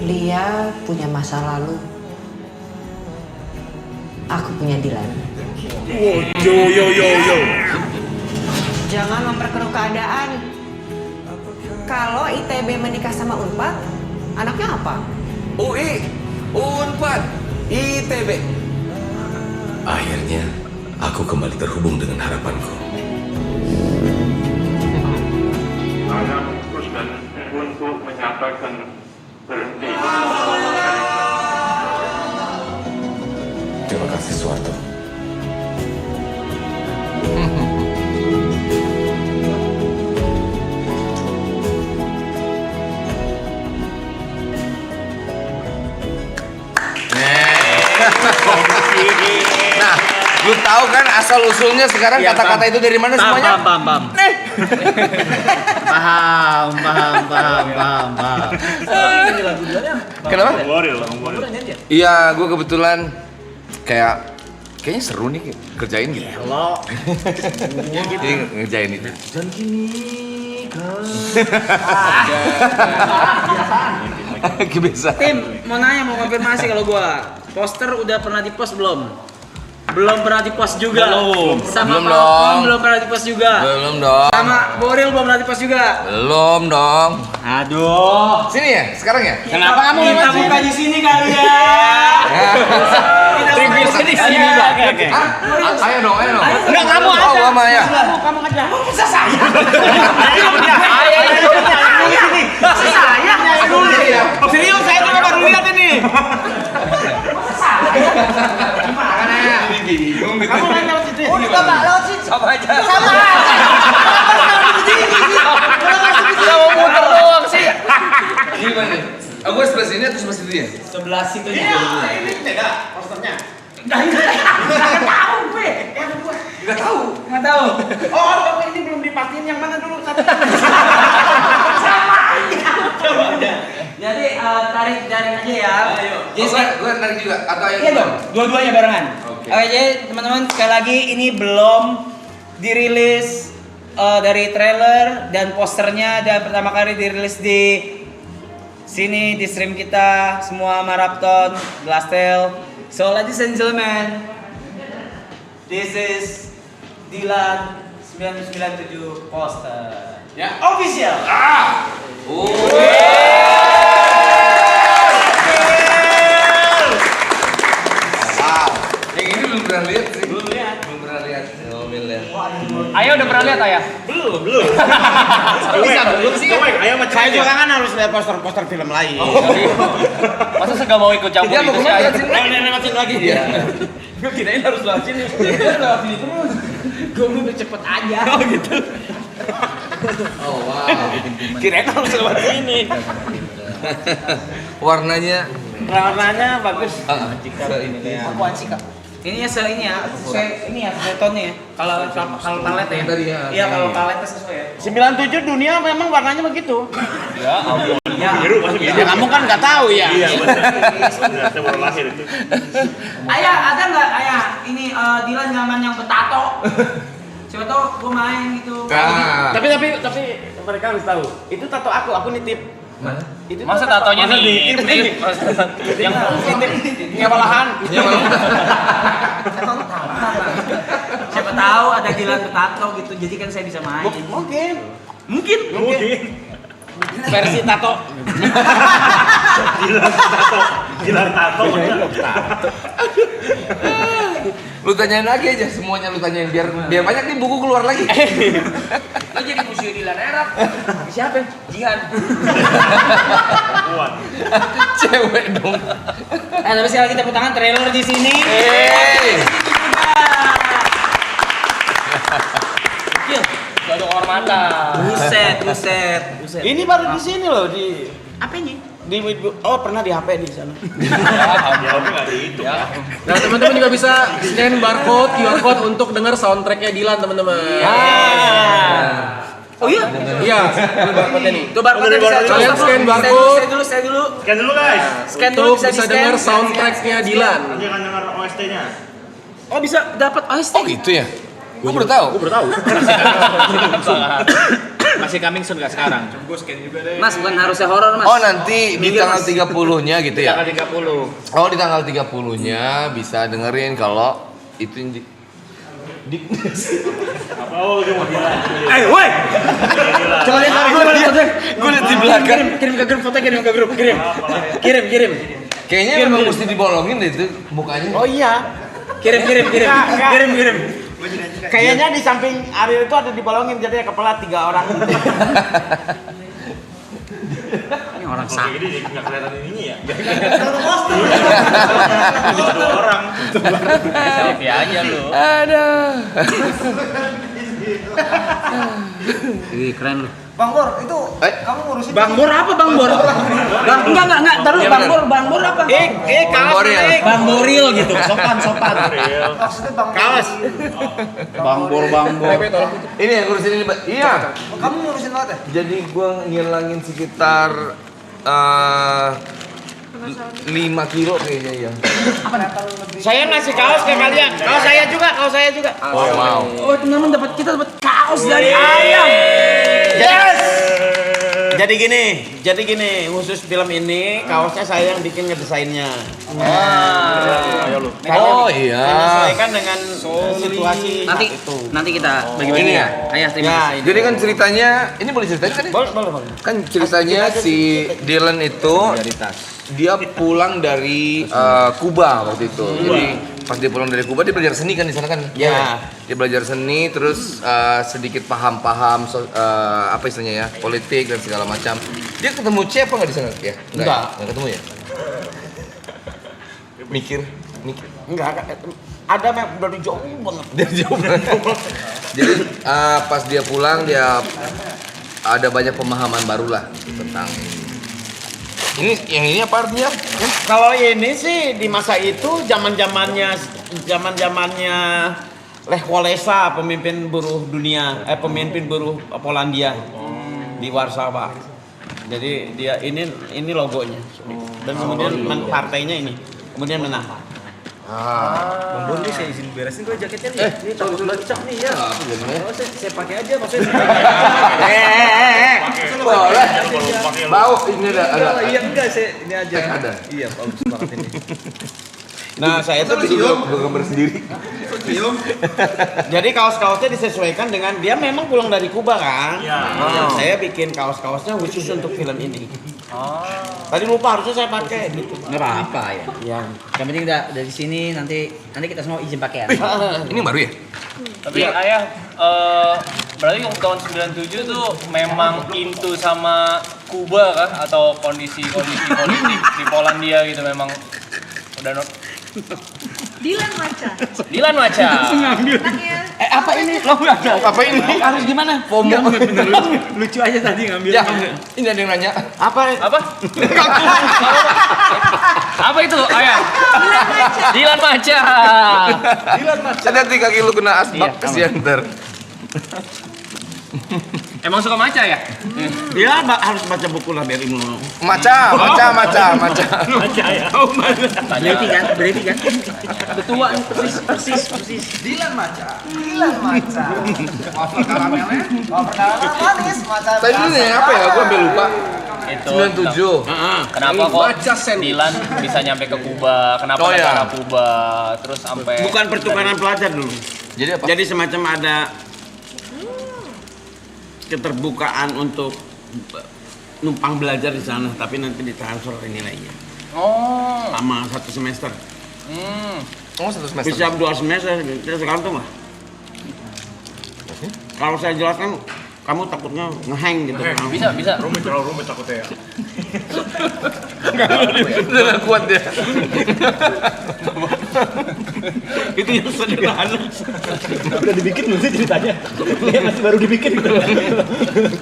Lia punya masa lalu. Aku punya Dilan. Yo. Jangan memperkeruh keadaan. Kalau ITB menikah sama Unpad, anaknya apa? UI, Unpad, ITB. Akhirnya, aku kembali terhubung dengan harapanku. Saya memutuskan untuk menyatakan berhenti. Terima kasih, Suwarto. Nah, Lu tahu kan asal usulnya sekarang kata-kata itu dari mana semuanya? Paham. Paham. Kenapa? Iya, gue kebetulan kayaknya seru nih kerjain gitu. Jadi ngerjain itu. Dan kini Kebiasaan. Tim, mau nanya, mau konfirmasi kalau gua poster udah pernah di-post belum? Belum pernah di-post juga. Sama Belum Falcon dong. belum pernah di-post juga. Belum dong. Sama Boril belum pernah di-post juga. Belum dong. Aduh. Sini ya, sekarang ya? Kenapa kamu kita buka di sini kali ya? Review di sini, Pak. Oke. Ayo dong. Enggak, kamu aja. Oh, gua mah ya. Kamu aja. Bisa saya. Serius, saya juga baru lihat ini. Kamu main lewat situ ya? Oh, enggak, Pak. Lewat situ. Sama aja. Kita mau muter doang sih. Gimana? Aku sebelah sini atau sebelah situ ya? Sebelah situ juga. Ini beda posternya. Enggak tahu. Oh, ini belum dipastiin yang mana dulu satu. Sama aja. Coba aja. Jadi tarik jaring aja ya. Ayo. Gue tarik juga atau ayo? Iya dong, dua-duanya barengan. Oke. Oke, jadi teman-teman sekali lagi ini belum dirilis dari trailer dan posternya dan pertama kali dirilis di sini di stream kita semua Marapton Glastel. So ladies and gentlemen, this is Dilan 997 poster. Ya, official. Yang ini belum pernah lihat sih. Belum pernah lihat. Oh, belum lihat. Ayah udah pernah lihat ayah? Belum. Belum sih. Saya juga kan harus lihat poster-poster film lain. Masa saya gak mau ikut campur Dia mau itu sih ayah? Lewatin lagi. Iya. Gue kirain harus lewat sini. Lewat sini terus. Gue udah cepet aja. Oh gitu. Oh, wow. Kirain harus lewat sini. Warnanya Warnanya bagus. Apaan sih, Kak? Ini ya ini ya, sesuai ini ya, sesuai tone-nya ya. Kalau palet ya. Iya, kalau paletnya sesuai ya. 97 dunia memang warnanya begitu. Ya ampun. Ya kamu kan nggak tahu ya. Iya, saya baru lahir itu. Ayah, ada nggak ayah ini Dilan nyaman yang bertato? Siapa tahu gua main gitu. Tapi mereka harus tahu. Itu tato aku nitip. mana? Itu Masa tatonya nih? Yang ngewalahan. Siapa tahu ada Dilan bertato gitu, jadi kan saya bisa main. Mungkin. Versi tato. Dilan tato. Lu tanyain lagi aja, semuanya lu tanyain biar banyak nih buku keluar lagi. Lo jadi musuh Dilan Arab. Siapa? Jihan. Cewek dong. Tapi sekali lagi tepuk tangan trailer di sini. Gak ada kehormatan. Buset. Ini baru di sini loh di Apa ini? pernah di HP di sana. Nah, teman-teman juga bisa scan barcode, QR code untuk dengar soundtracknya Dilan, teman-teman. Oh iya? Iya, ini barcode-nya nih. Tuh barcode bisa. Kalian scan barcode. Saya dulu. Scan dulu guys. Scan dulu Untuk bisa dengar soundtracknya Dilan. Nanti akan dengar OST-nya. Oh bisa dapat OST. Oh gitu ya? Gue baru tahu. Masih coming soon gak sekarang? Mas bukan harusnya horor Mas. Oh nanti di tanggal 30-nya gitu ya? Tanggal 30. Oh di tanggal 30-nya bisa dengerin kalau itu yang Apa? Oh, dia mau bilang. Woi. Coba lihat gue liat di belakang. Kirim ke grup foto, kirim ke grup. Kirim. Kayaknya memang mesti dibolongin deh itu mukanya. Oh iya. Kirim. Kayaknya di samping Ariel itu ada dibolongin jadi kepala 3 orang. Ini orang Kayak sakit. gini nggak kelihatan ininya ya. Selfie aja lu. Aduh. Ih, keren lu. Bang Bor, itu kamu ngurusin Bang Bor apa Bang Bor? Enggak, taruh Bang Bor apa? Kaos Bang Boril gitu. Sopan. maksudnya Bang Kaos. Bang Bor. Ini yang ngurusin ini, Mbak. Iya. Kamu ngurusin apa teh? Jadi gua ngilangin sekitar 5 kilo kayaknya ya. Saya ngasih kaos ke kalian. Kaos saya juga. Oh, mau. Oh, teman-teman kita dapat kaos dari ayam. Yes. Jadi gini, khusus film ini kaosnya saya yang bikin ngedesainnya. Oh iya. Menyesuaikan dengan situasi Nanti kita bagi-bagi ya. Ayah, terima kasih. Jadi kan ceritanya, ini boleh ceritain kan? Boleh. Kan ceritanya si Dylan itu dia pulang dari Kuba waktu itu. Jadi pas dia pulang dari Kuba dia belajar seni kan di sana kan? Ya. Dia belajar seni terus sedikit paham apa istilahnya ya, politik dan segala macam. Dia ketemu C apa nggak di sana ya? Enggak ketemu ya. Mikir. Enggak. Ada dari jauh banget. Jadi pas dia pulang dia ada banyak pemahaman baru lah tentang ini. Yang ini apa artinya? Kalau ini sih di masa itu zamannya Lech Walesa, pemimpin buruh Polandia di Warsawa. Jadi dia ini logonya. Dan kemudian partainya ini. Kemudian menang. Bang Bon, saya izin beresin gue jaketnya nih. Ini takut lecak nih ya. Saya pakai aja maksudnya. Boleh. Bau ini ada. Iya enggak ini aja. Ada. Iya, bagus banget ini. Nah, saya itu gambar sendiri. Jadi kaos-kaosnya disesuaikan dengan dia memang pulang dari Kuba kan. Saya bikin kaos-kaosnya khusus untuk film ini. Tadi lupa harusnya saya pakai gitu. Nggak apa-apa ya. Yang penting dari sini nanti kita semua izin pakaian. Ini baru ya? Tapi ayah, berarti yang tahun 97 tuh memang into sama Kuba kah? Atau kondisi politik di Polandia gitu memang udah Dylan Maca. Apa ini? Apa ini? Harus gimana? FOMO. Lucu aja tadi ngambil. Ya, ini ada yang nanya. Apa? Apa itu ayah? Dylan Maca. Hati-hati kaki lu kena asbak kesian ntar. Emang suka maca ya? Dia harus baca buku lah biar ilmu. Maca. Berarti kan? Betua nih, persis. Dylan Maca. Wafer karamelnya manis, Maca. Tadi dulu nih apa ya? Gua ambil lupa. Itu 97. Kenapa kok Dylan bisa nyampe ke Kuba? Kenapa negara Kuba? Terus sampai Bukan pertukaran pelajar dulu. Jadi apa? Jadi semacam ada keterbukaan untuk numpang belajar di sana, tapi nanti ditransfer nilainya. Sama 1 semester. 1 semester. Bisa 2 semester, tergantung lah. Kalau saya jelaskan, kamu takutnya ngehang gitu. Bisa. Terlalu rumit takutnya ya. Udah kuat dia. Itu yang sederhana. Udah dibikin belum sih ceritanya? Dia masih baru dibikin gitu.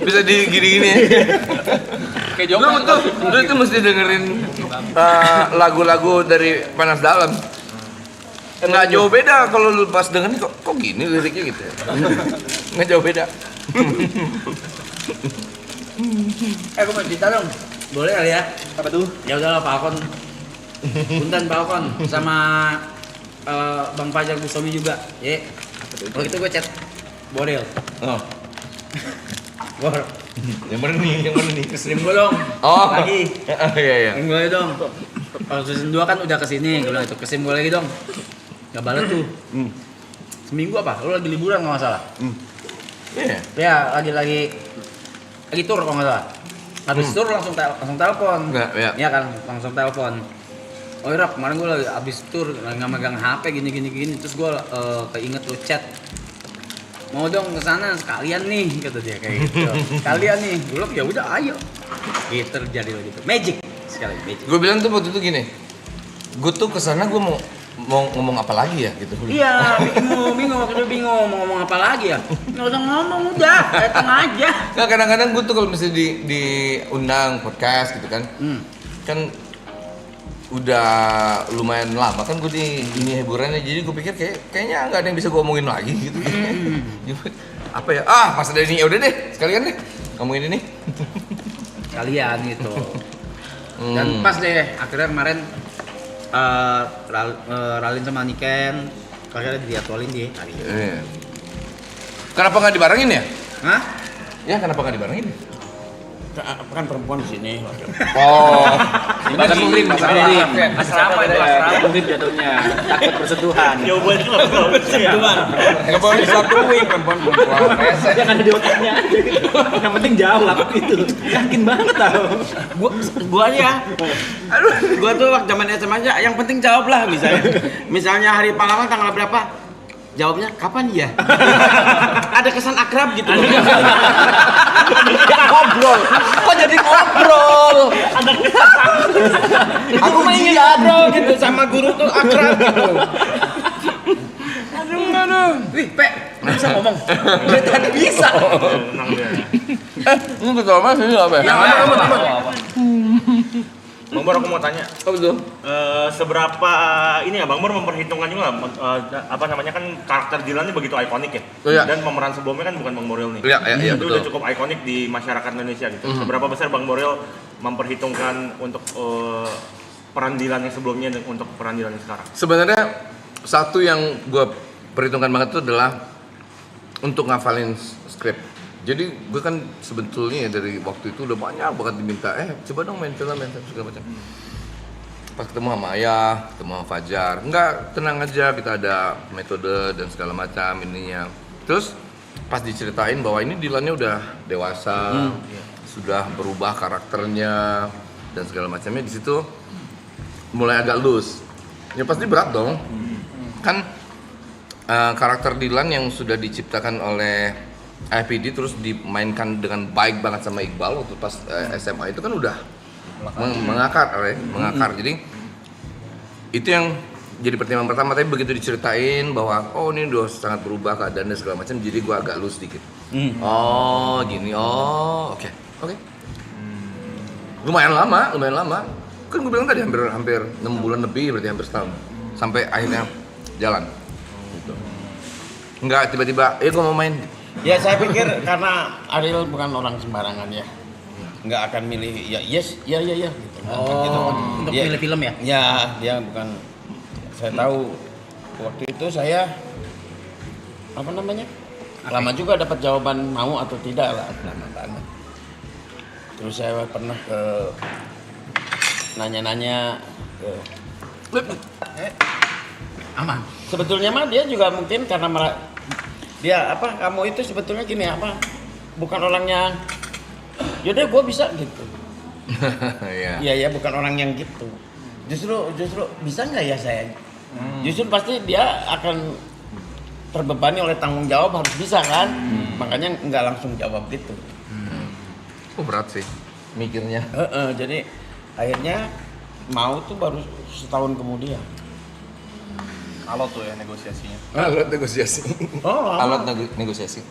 Bisa digini-gini ya. Kayak Joko. Lu itu mesti dengerin lagu-lagu dari Panas Dalam. Nggak jauh beda kalau lu pas dengerin kok gini liriknya gitu ya. Nggak jauh beda. Gue mau cerita dong. Boleh kali ya? Apa tuh? Ya udahlah Falcon. Punten Falcon sama Bang Fajar Busomi juga. Ye. Kalau gitu gue chat Boril. Bor. Yang mana nih? Keserim gue dong. Lagi. Iya. Yang gue dong. Kalau season 2 kan udah kesini. Gue bilang itu keserim gue lagi dong. Gak balas tuh. Seminggu apa? Lu lagi liburan kalau nggak salah. Iya. Ya lagi tur kalau nggak salah. Habis tur langsung telepon. Iya kan, langsung telepon. Oh Rap, kemarin gue lagi habis tur, lagi nggak megang HP gini. Terus gue keinget lo chat. Mau dong kesana sekalian nih, kata dia kayak gitu. Sekalian nih, gue ya udah ayo. Gitu terjadi lagi tuh. Magic sekali magic. Gue bilang tuh waktu itu gini. Gue tuh kesana gue mau mau ngomong apa lagi ya gitu. Iya, bingung, waktu itu bingung mau ngomong apa lagi ya. Nggak usah ngomong, udah, datang aja. Nah, kadang-kadang gue tuh kalau misalnya diundang podcast gitu kan, kan udah lumayan lama kan gue di ini hiburannya, jadi gue pikir kayaknya nggak ada yang bisa gue omongin lagi gitu. Apa ya? Pas ada ini ya udah deh, sekalian deh ngomongin ini. Kalian gitu. Dan pas deh akhirnya kemarin Ralin sama Niken akhirnya dijadwalin di hari ini. Kenapa nggak dibarengin ya? Hah? Ya kenapa nggak dibarengin? Kan perempuan di sini. Oh. Bahasa murim. Asrama itu asrama. Murim jatuhnya. Takut bersentuhan. Jawabannya nggak perlu bersentuhan. Nggak boleh disatuin perempuan. Yang ada di otaknya aja gitu. Yang penting jawab itu. Yakin banget tau. Gua aja. Gua tuh waktu zaman SMA aja, yang penting jawab lah misalnya hari pahlawan tanggal berapa? Jawabnya kapan ya? Ada kesan akrab gitu. Ngobrol. Kok jadi ngobrol? Aku main ngobrol gitu sama guru tuh akrab gitu. Aduh. Wih, Pe, bisa ngomong. Dia tadi bisa. Ini betul mas ini apa ya? Bang Bor, aku mau tanya. Oh betul. Seberapa ini ya Bang Bor memperhitungkan juga apa namanya kan karakter Dilan ini begitu ikonik ya. Oh, iya. Dan pemeran sebelumnya kan bukan Bang Boril nih. Iya, Itu betul. udah cukup ikonik di masyarakat Indonesia gitu. Seberapa besar Bang Boril memperhitungkan untuk peran Dilan yang sebelumnya dan untuk peran Dilan yang sekarang? Sebenarnya satu yang gue perhitungkan banget itu adalah untuk ngafalin skrip. Jadi gue kan sebetulnya dari waktu itu udah banyak banget diminta, coba dong main film segala macam. Pas ketemu sama Ayah, ketemu sama Fajar, enggak, tenang aja, kita ada metode dan segala macam ininya. Terus pas diceritain bahwa ini Dilannya udah dewasa, sudah berubah karakternya dan segala macamnya, di situ mulai agak loose. Ya pasti berat dong. Kan karakter Dilan yang sudah diciptakan oleh IPD terus dimainkan dengan baik banget sama Iqbal waktu pas SMA itu kan udah mengakar. Jadi itu yang jadi pertimbangan pertama, tapi begitu diceritain bahwa ini udah sangat berubah keadaannya segala macam, jadi gua agak loose dikit. Gini. Oke. Lumayan lama. Kan gue bilang tadi hampir 6 bulan lebih, berarti hampir setahun. Sampai akhirnya jalan. Gitu. Enggak tiba-tiba, gua mau main. Ya saya pikir karena Ariel bukan orang sembarangan ya, nggak akan milih ya yes ya gitu. Untuk milih film ya? Ya dia bukan. Saya tahu waktu itu saya lama juga dapat jawaban mau atau tidak lah, lama banget. Terus saya pernah nanya-nanya aman. Sebetulnya mah dia juga mungkin karena dia kamu itu sebetulnya gini bukan orangnya yaudah gue bisa gitu. Iya bukan orang yang gitu. Justru bisa nggak ya saya? Justru pasti dia akan terbebani oleh tanggung jawab, harus bisa kan. Makanya nggak langsung jawab gitu. Berat sih mikirnya. Jadi akhirnya mau tuh baru setahun kemudian. Alot tuh ya negosiasinya. Alat negosiasi. Alat negosiasi.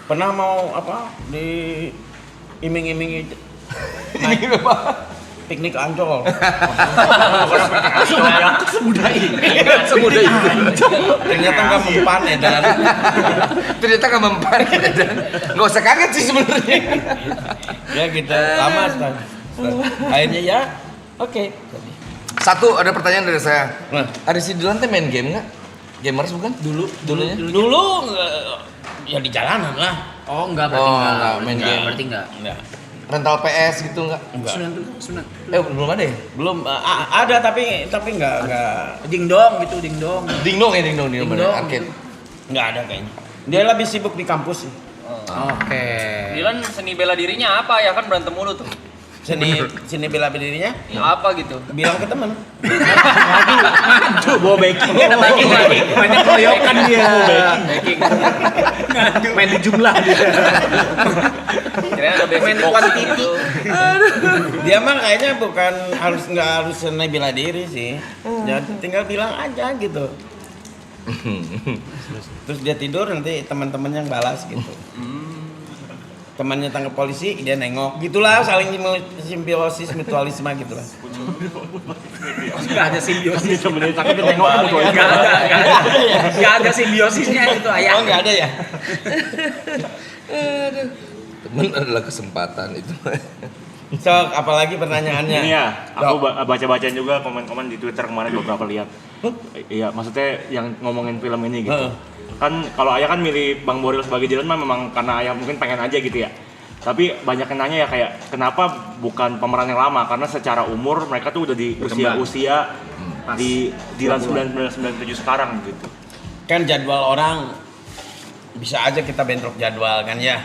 Pernah mau di iming-imingi piknik Ancol. Semudah itu. Ternyata nggak mempan edan. Ternyata nggak mempan edan. Nggak usah kaget sih sebenarnya. Ya gitu lama setelah. Akhirnya ya oke. Satu, ada pertanyaan dari saya. Ada si Dilan teh main game nggak? Gamers bukan? Dulunya? Dulu ya di jalanan lah. Oh enggak, berarti enggak. Main game. Berarti enggak. Rental PS gitu nggak? Enggak. Sunat. Belum ada ya? Belum ada tapi enggak dingdong gitu, dingdong. Dingdong arcade. Enggak ada kayaknya. Dia lebih sibuk di kampus sih. Oke. Dilan seni bela dirinya apa ya, kan berantem mulu tuh. seni bela dirinya Apa gitu? bilang ke teman. Tuh, bawa backing. Banyak keroyokan dia. Main di jumlah dia. Kira ada basic Main box quantity. gitu. Dia mah kayaknya nggak harus seni bela diri sih. Ya tinggal bilang aja gitu. Terus dia tidur nanti teman-teman yang balas gitu. Temannya tangkap polisi, dia nengok. Gitulah saling simbiosis mutualisme gitulah. Enggak ada simbiosis. Temennya tangkap dia nengok mutualisme. Enggak ada simbiosisnya itu ayah. Oh nggak ada ya? Temen adalah kesempatan itu. Sok, apalagi pertanyaannya? Ini ya, aku baca-bacain juga komen-komen di Twitter kemarin beberapa lihat. Iya, maksudnya yang ngomongin film ini gitu. Kan kalau Ayah kan milih Bang Boril sebagai Dylan mah memang karena Ayah mungkin pengen aja gitu ya. Tapi banyak yang nanya ya kayak kenapa bukan pemeran yang lama, karena secara umur mereka tuh udah di usia di Dylan 1997 sekarang gitu. Kan jadwal orang bisa aja kita bentrok jadwal kan ya.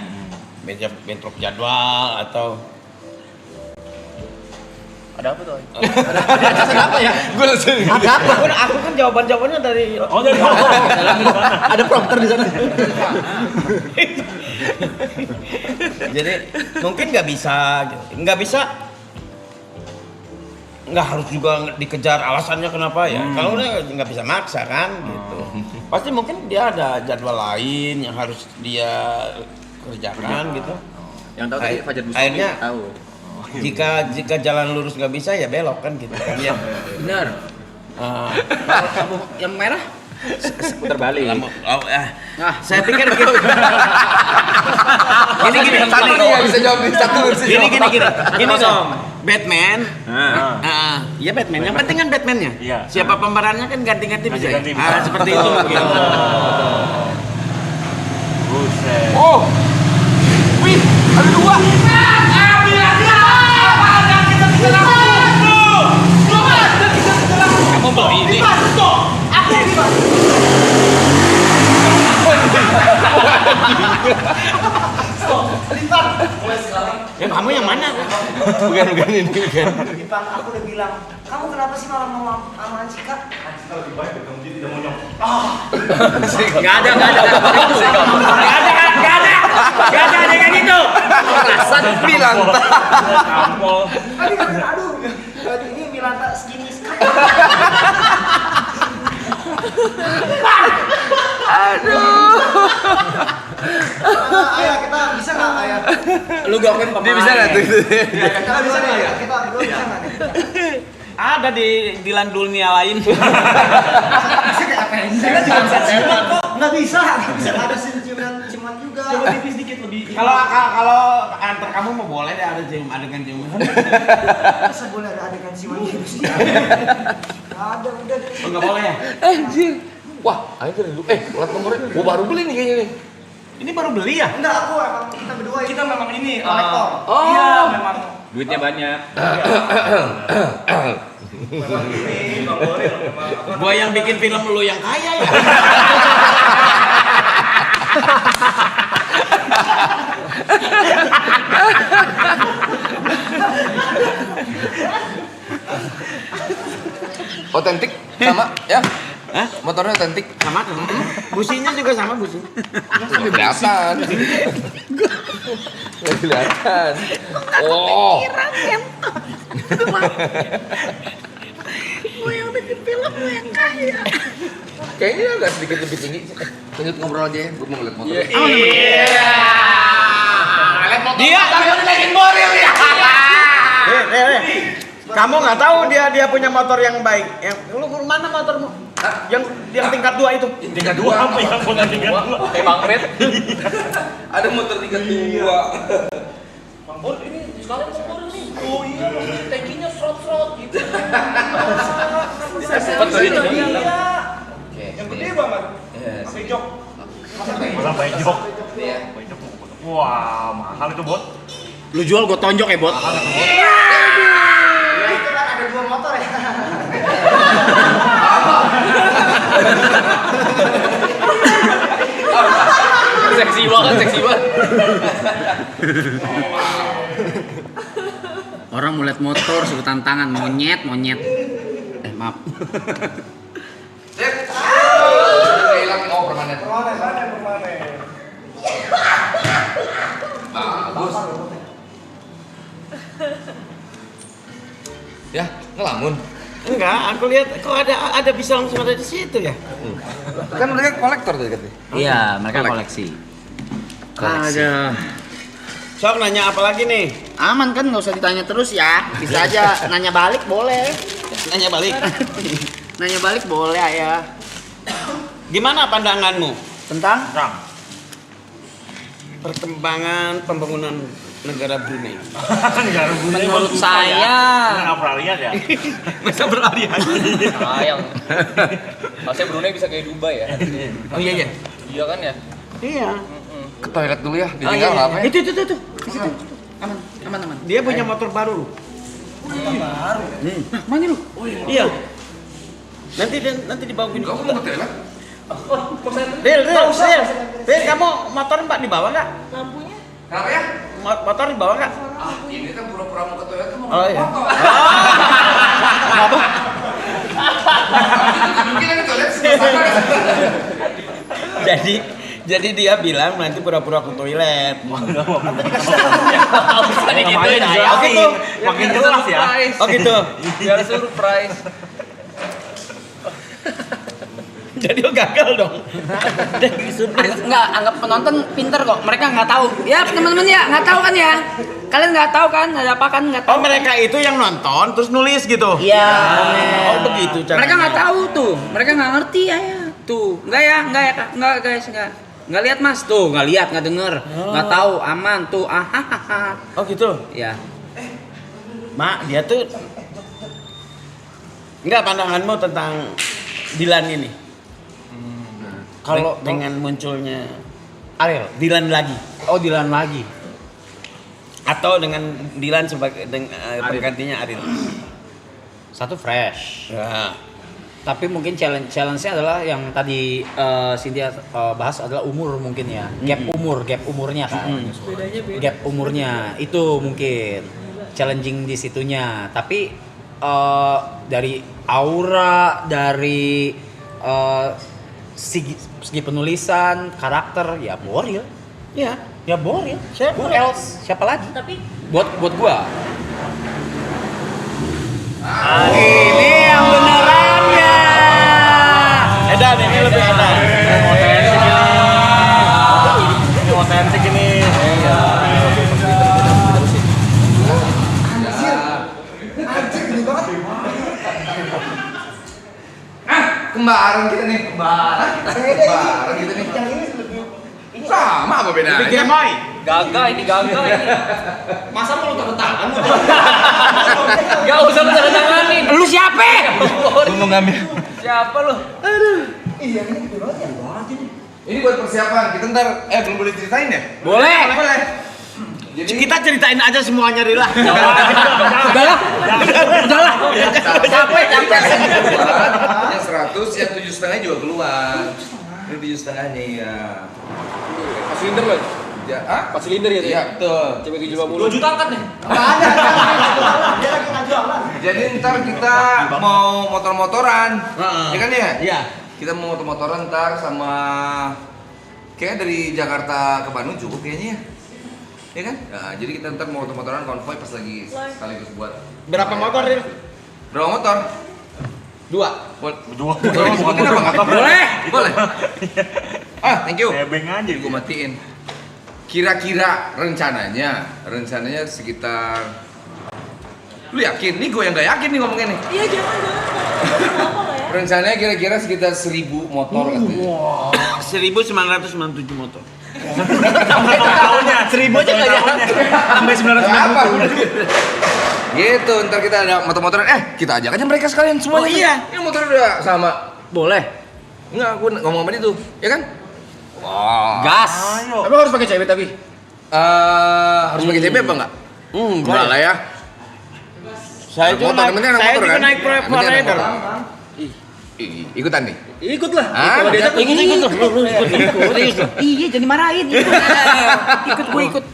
Bentrok jadwal atau Ada apa tuh? kenapa ya? Gue langsung. Ada apa? Aku kan jawabannya dari. Oh dari Ada prompter di sana. Jadi mungkin nggak bisa, nggak harus juga dikejar alasannya kenapa ya. Kalau udah nggak bisa maksa kan, gitu. Pasti mungkin dia ada jadwal lain yang harus dia kerjakan gitu. Yang tahu tadi Fajar Bustami Akhirnya tahu. jika jalan lurus nggak bisa ya belok kan gitu kan ya. Benar. Kalau yang merah Putar balik. Saya pikir gitu. Gini Bisa jawab di satu versi. Gini dong. Batman. Iya Batman. Yang penting kan Batman-nya. Iya. Siapa pemerannya kan ganti-ganti bisa. Ganti-ganti bisa. Seperti itu mungkin. Buset. Oh. Wih, ada dua. Kamu bawa ini. Ya kamu yang mana? Bukan ini bukan. Bang, aku udah bilang, kamu kenapa sih malah mau sama Anjika? Nggak ada adegan itu. Perasaan bilang. Aduh, ini Milanta segini sekali. Ayah, kita bisa nggak ayah? Lu gak akan Dia bisa nggak tuh? Kita bisa nggak ya? Kita berdua bisa nggak nih? Ada di Dylan dunia lain. Saya juga bisa ciuman kok. Nggak bisa ada ciuman juga. Coba tipis dikit lebih. Kalau antar kamu mau boleh deh ada adegan ciuman. Masa boleh ada adegan ciuman gitu sih? Ada udah deh. Oh, nggak boleh ya? Anjir. Wah, ayo dari dulu. Plat nomornya. Gua baru beli nih kayaknya nih. Ini baru beli ya? Enggak, aku emang kita berdua Kita memang ini kolektor. Iya, memang Duitnya banyak. Gua yang bikin film lu yang kaya ya. Otentik sama ya? Hah? Motornya otentik. Sama. Businya juga sama busi. Kelihatan. Nggak kelihatan. Oh. Gue yang bikin film lu yang kaya. Kayaknya agak sedikit lebih tinggi. Lanjut ngobrol aja ya. Gue mau ngeliat motor. Dia naikin Boril ya. Kamu nggak tahu dia punya motor yang baik. Yang lu mana motormu? Yang tingkat 2 itu. Tingkat 2 apa yang punya tingkat 2? Kayak Bang Red. Ada motor tingkat 2. Bang Bor ini sekalian Bang Bor nih. Oh iya, tankinya serot-serot gitu. Cepet tuh ini. Yang gede banget. Sampai jok. Sampai jok. Wah, mahal itu bot. Lu jual gua tonjok ya, Bot. Ya itu kan ada 2 motor ya. Seksi banget. mau lihat motor, suka tantangan, monyet. Maaf. Cek. Udah hilang permanen. Bagus. Ya, ngelamun. Enggak, aku lihat kok ada bisa langsung ada di situ ya. Kan mereka kolektor tadi katanya. Iya, mereka koleksi. Ada. Sok nanya apa lagi nih? Aman kan, nggak usah ditanya terus ya. Bisa aja nanya balik boleh. Nanya balik. Nanya balik boleh Ayah. Gimana pandanganmu Tentang perkembangan pembangunan negara Brunei? menurut saya Nggak pernah lihat ya? Masa berlarian? Sayang. Harusnya Brunei bisa kayak Dubai ya. Oh iya. Iya kan ya? Iya. Ke toilet dulu ya, ditinggal nggak apa ya? Itu. Di situ. aman. Dia punya motor baru. Baru. Mana lu? Iya. Nanti dibawa gini. Kamu mau ke toilet? Ril, kamu motor Mbak dibawa nggak? Lampunya? Kenapa ya? Motor dibawa nggak? Ini kan pura-pura mau ke toilet tuh mau Oh iya. Kenapa? Mungkin kan ke toilet sama. Jadi dia bilang nanti pura-pura ke toilet. Makin jelas ya. Oh gitu. Biar surprise. Jadi gagal dong. Enggak, anggap penonton pinter kok. Mereka nggak tahu. Ya teman-teman ya, nggak tahu kan ya. Kalian nggak tahu kan? Ada apa kan? Nggak tahu. Oh mereka itu yang nonton terus nulis gitu. Iya. Oh begitu caranya. Mereka nggak tahu tuh. Mereka nggak ngerti ya. Tuh, enggak ya guys, enggak. Nggak lihat Mas tuh, nggak lihat, nggak denger, nggak tahu, aman tuh. Oh gitu. Ya. Mak, dia tuh enggak pandanganmu tentang Dilan ini? Kalau dengan munculnya Ariel, Dilan lagi. Oh Dilan lagi. Atau dengan Dilan sebagai penggantinya Ariel. Satu fresh. Ya. Tapi mungkin challenge-nya adalah yang tadi Cynthia bahas adalah umur mungkin ya. Gap umurnya kan. Bedanya beda. Gap umurnya itu mungkin challenging di situnya. Tapi dari aura, dari segi penulisan, karakter ya Boril. Ya. Ya Boril. Who else? Siapa lagi? Tapi Buat gua. Ini yang benerannya. Edan ini lebih edan. Ini otentik ini. Anjir, gede banget. Kembaran kita nih, kembaran kita nih. Yang ini lebih Sama apa bedanya? Lebih gemoy. Gagah ini. Masa mau tanda tangan? Gak usah tanda tanganin. Lu siapa? Mau ngambil. Siapa lu? iya ini gede banget ya. Banget ini. Ini buat persiapan. Kita ntar belum boleh ceritain ya? Boleh. Jadi Kita ceritain aja semuanya Rila. Udahlah. Capek. yang 100, yang 7,5 juga keluar. Ini 7,5 nih ya. Pas silinder loh. Ya, Pas silinder ya. Iya, betul. Coba 750. 2 juta angkat nih. Nggak ada. Dia lagi nggak jualan. Jadi ntar kita mau motor-motoran. Ya kan ya? Iya. Kita mau motor-motoran ntar sama kayaknya dari Jakarta ke Bandung cukup kayaknya ya. Ya kan? Nah, jadi kita ntar mau motor-motoran konvoy pas lagi sekaligus buat. Berapa motor Ril? Berapa motor? 2. Berdua. Mungkin apa nggak? Boleh. Thank you. Nebeng aja. Gue matiin. Kira-kira rencananya sekitar. Lu yakin? Nih gue yang nggak yakin nih ngomongnya nih. iya jangan. Apa lah ya? Rencananya kira-kira sekitar 1.000 motor katanya. 1997 motor. Tahunnya 1000 aja nggak jalan. Sampai 990. Gitu, ntar kita ada motor-motoran. Kita ajak aja mereka sekalian semuanya. Oh iya. Ini motor udah sama. Boleh. Enggak, gue ngomong sama dia tuh, ya kan? Wah. Gas. Emang harus pakai cewek tapi? Harus pakai CB apa enggak? Enggak lah ya. Saya juga Motor, naik, temennya anak saya motor juga kan? naik Temennya anak Forerunner. motor. Ikutan nih. Ikutlah. Ah, Kalau diajak ikut. Iya, jangan dimarahin.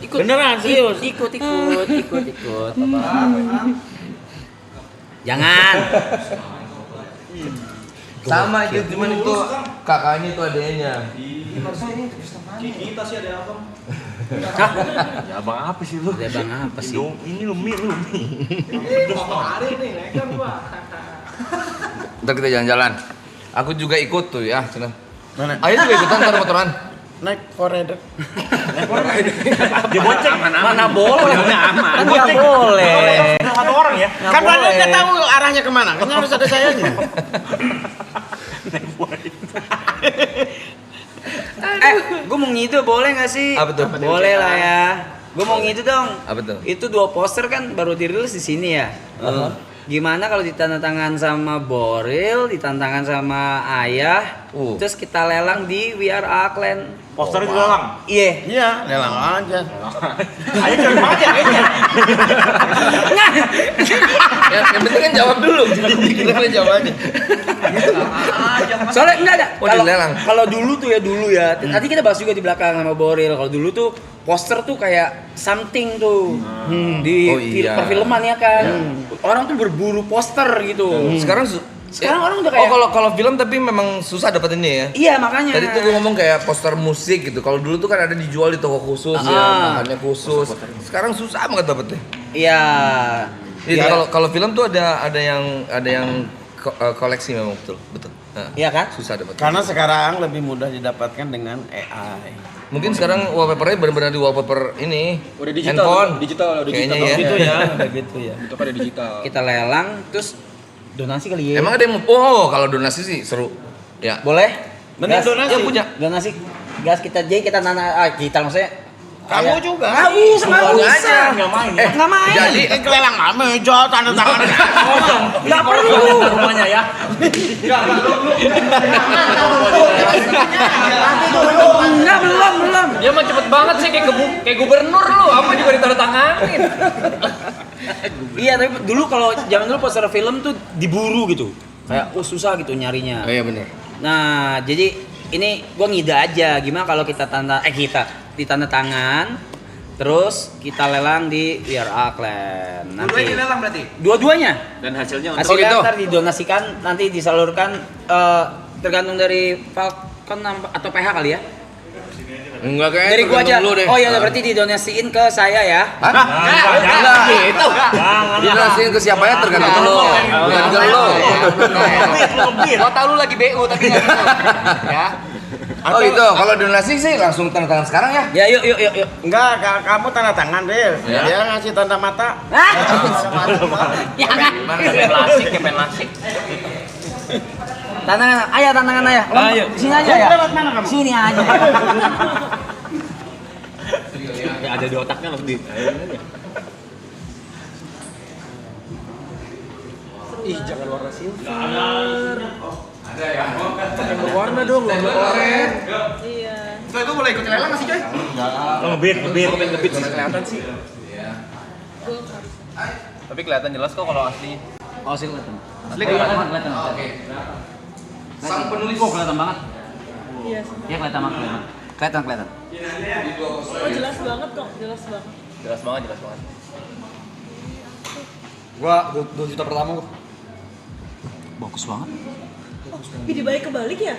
Ikut. Beneran, serius. Ikut. Jangan. Sama itu, cuman itu kakaknya itu adanya. Kita sih ada abang. Ya abang apa sih lu? Ada bang apa sih? Ini lu mie. Hari nih, nekat gua. Ntar kita jalan-jalan. Aku juga ikut tuh ya, Cina. Mana? Ayo juga ikutan ntar motoran. Naik Forerunner. Dia bonceng. Mana boleh? Aman. Kan nggak boleh. Satu orang ya. Kan mana nggak tahu arahnya kemana? Kan harus ada sayanya. Gue mau ngitu boleh nggak sih? Apa tuh? Boleh lah ya. Gue mau ngitu dong. Apa tuh? Itu 2 poster kan baru dirilis di sini ya. Gimana kalau ditandatangan sama Boril, ditandatangan sama Ayah, terus kita lelang di We Are Auckland. Poster itu lelang. Iya. Iya, lelang aja. Ayo cari aja kayaknya. Yang penting kan jawab dulu. Kita jawab aja. Soalnya enggak ada. Oh, dilelang. Kalau dulu ya. Nanti kita bahas juga di belakang sama Boril. Kalau dulu tuh poster tuh kayak something tuh di perfilman ya kan. Orang tuh berburu poster gitu. Sekarang orang udah kayak kalau film tapi memang susah dapetinnya ya. Iya, makanya. Tadi tuh gue ngomong kayak poster musik gitu. Kalau dulu tuh kan ada dijual di toko khusus ya, makannya khusus. Sekarang susah banget dapetnya. Iya. Kalau film tuh ada yang koleksi memang betul. Iya kan? Susah dapetnya. Karena sekarang lebih mudah didapatkan dengan AI. Mungkin sekarang wallpapernya benar-benar di wallpaper ini. Udah digital, handphone. Kayaknya ya. Gitu ya, udah gitu ya. Itu pada digital. Kita lelang terus donasi kali ya. Emang ada yang kalau donasi sih seru. Ya. Boleh? Mending donasi. Yang punya. Donasi. Gas kita kita maksudnya Kamu juga. Nggak bisa. Nggak main. Nggak main. Jadi kelelang meja tanda tangan. Nggak perlu. Rumahnya ya. Enggak, belum. Dia mah cepet banget sih kayak gubernur lu, apa juga ditandatanganin. Iya, tapi dulu kalau zaman dulu poster film tuh diburu gitu. Kayak susah gitu nyarinya. Oh iya benar. Nah, jadi ini gua ngide aja gimana kalau kita ditanda tangan terus kita lelang di We Are Auckland. Nanti dilelang berarti? Dua-duanya. Dan hasilnya Hasilnya ntar didonasikan, nanti disalurkan tergantung dari Falcon atau PH kali ya. Enggak kayak Dari gua aja. dulu deh. Oh iya, berarti didonasiin ke saya ya. Enggak gitu. Didonasiin ke siapa ya tergantung lo. Bukan ke lo. Gua tahu lu lagi BU tapi enggak gitu. Ya. Oh gitu, kalau donasi sih langsung tanda tangan sekarang ya. Ya yuk. Enggak, kamu tanda tangan, Del. Dia ngasih tanda mata. Kepen lasik. Tantangan ayah. Ayo. Sini aja ya. Sini aja. Ya ada di otaknya langsung di. Ih, jangan warna silver. Ada ya. Berwarna dong, warna oranye. Iya. Coy, gue boleh ikut lelang nggak sih, Coy? Ngebit. Ngebit sih kelihatan sih. Tapi kelihatan jelas kok kalau aslinya. Oh, sih kelihatan. Asli kelihatan. Oke. Sang penulis Kelihatan banget. Iya. Iya, kelihatan banget. Kelihatan. Oh, jelas banget kok, jelas banget. Jelas banget. Gua 2 juta pertama gua. Bagus banget. Pilih baik kebalik ya?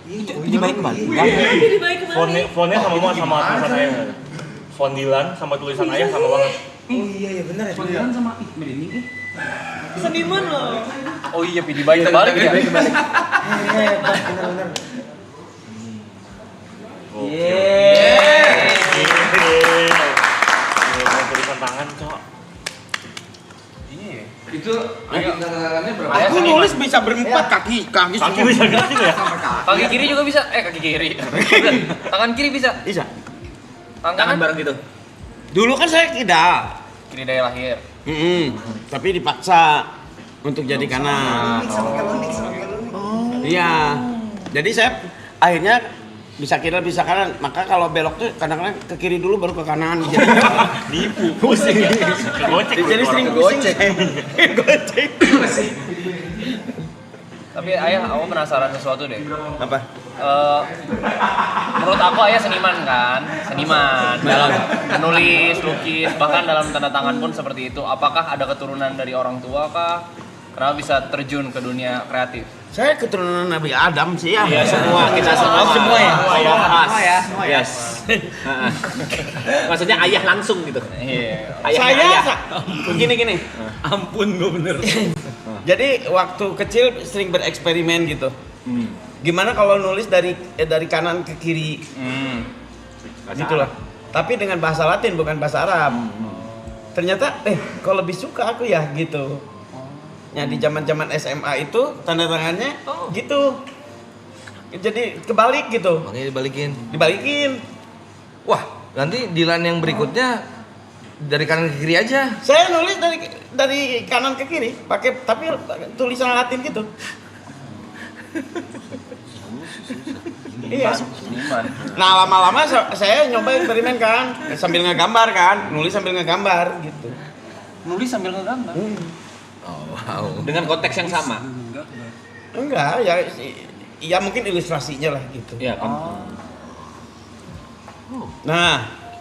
Ini baik kembali. Pilih baik kebalik. Fontnya sama tulisan ayah. Font Dilan sama tulisan ayah sama banget. Oh iya benar ya. Soalnya sama ini. Seniman loh. Oh iya, pilih baik kebalik ya. Hebat, benar-benar. Tulisan tangan, Cok. itu tangannya berapa? Aku nulis bisa berempat kaki Kaki bisa gerak juga ya? Kaki kiri juga bisa. Kaki kiri. Tangan kiri bisa. Bisa. Tangan bareng gitu. Dulu kan saya tidak. Kiri dari lahir. Tapi dipaksa untuk jadi kanan. Iya. Jadi saya akhirnya bisa kiri bisa kanan. Maka kalau belok tuh kadang-kadang ke kiri dulu baru ke kanan. Jadi nipu, pusing ya. Gocek. Jadi sering pusing. Gocek. Tapi ayah, aku penasaran sesuatu deh. Apa? Menurut aku ayah seniman kan, seniman dalam menulis, lukis, bahkan dalam tanda tangan pun seperti itu. Apakah ada keturunan dari orang tua kah? Kenapa bisa terjun ke dunia kreatif? Saya keturunan Nabi Adam sih ya. Iya, semua kita semua. Semua ya? Semua ya. Semua ya? Yes. Maksudnya ayah langsung gitu? Iya. Gini. Ampun, gue bener. Jadi waktu kecil sering bereksperimen gitu. Gimana kalau nulis dari kanan ke kiri? Gitulah. Tapi dengan bahasa Latin bukan bahasa Arab. Ternyata kok lebih suka aku ya gitu. Ya di zaman-zaman SMA itu tanda tangannya gitu. Jadi kebalik gitu. Makanya Dibalikin. Wah, nanti Dilan yang berikutnya dari kanan ke kiri aja. Saya nulis dari kanan ke kiri, tapi tulisan Latin gitu. Iya. Nah lama-lama saya nyoba eksperimen kan, sambil ngegambar kan, nulis sambil ngegambar gitu. Nulis sambil ngegambar. Oh, wow. Dengan konteks yang sama? Enggak, ya mungkin ilustrasinya lah gitu. Iya kan. Nah,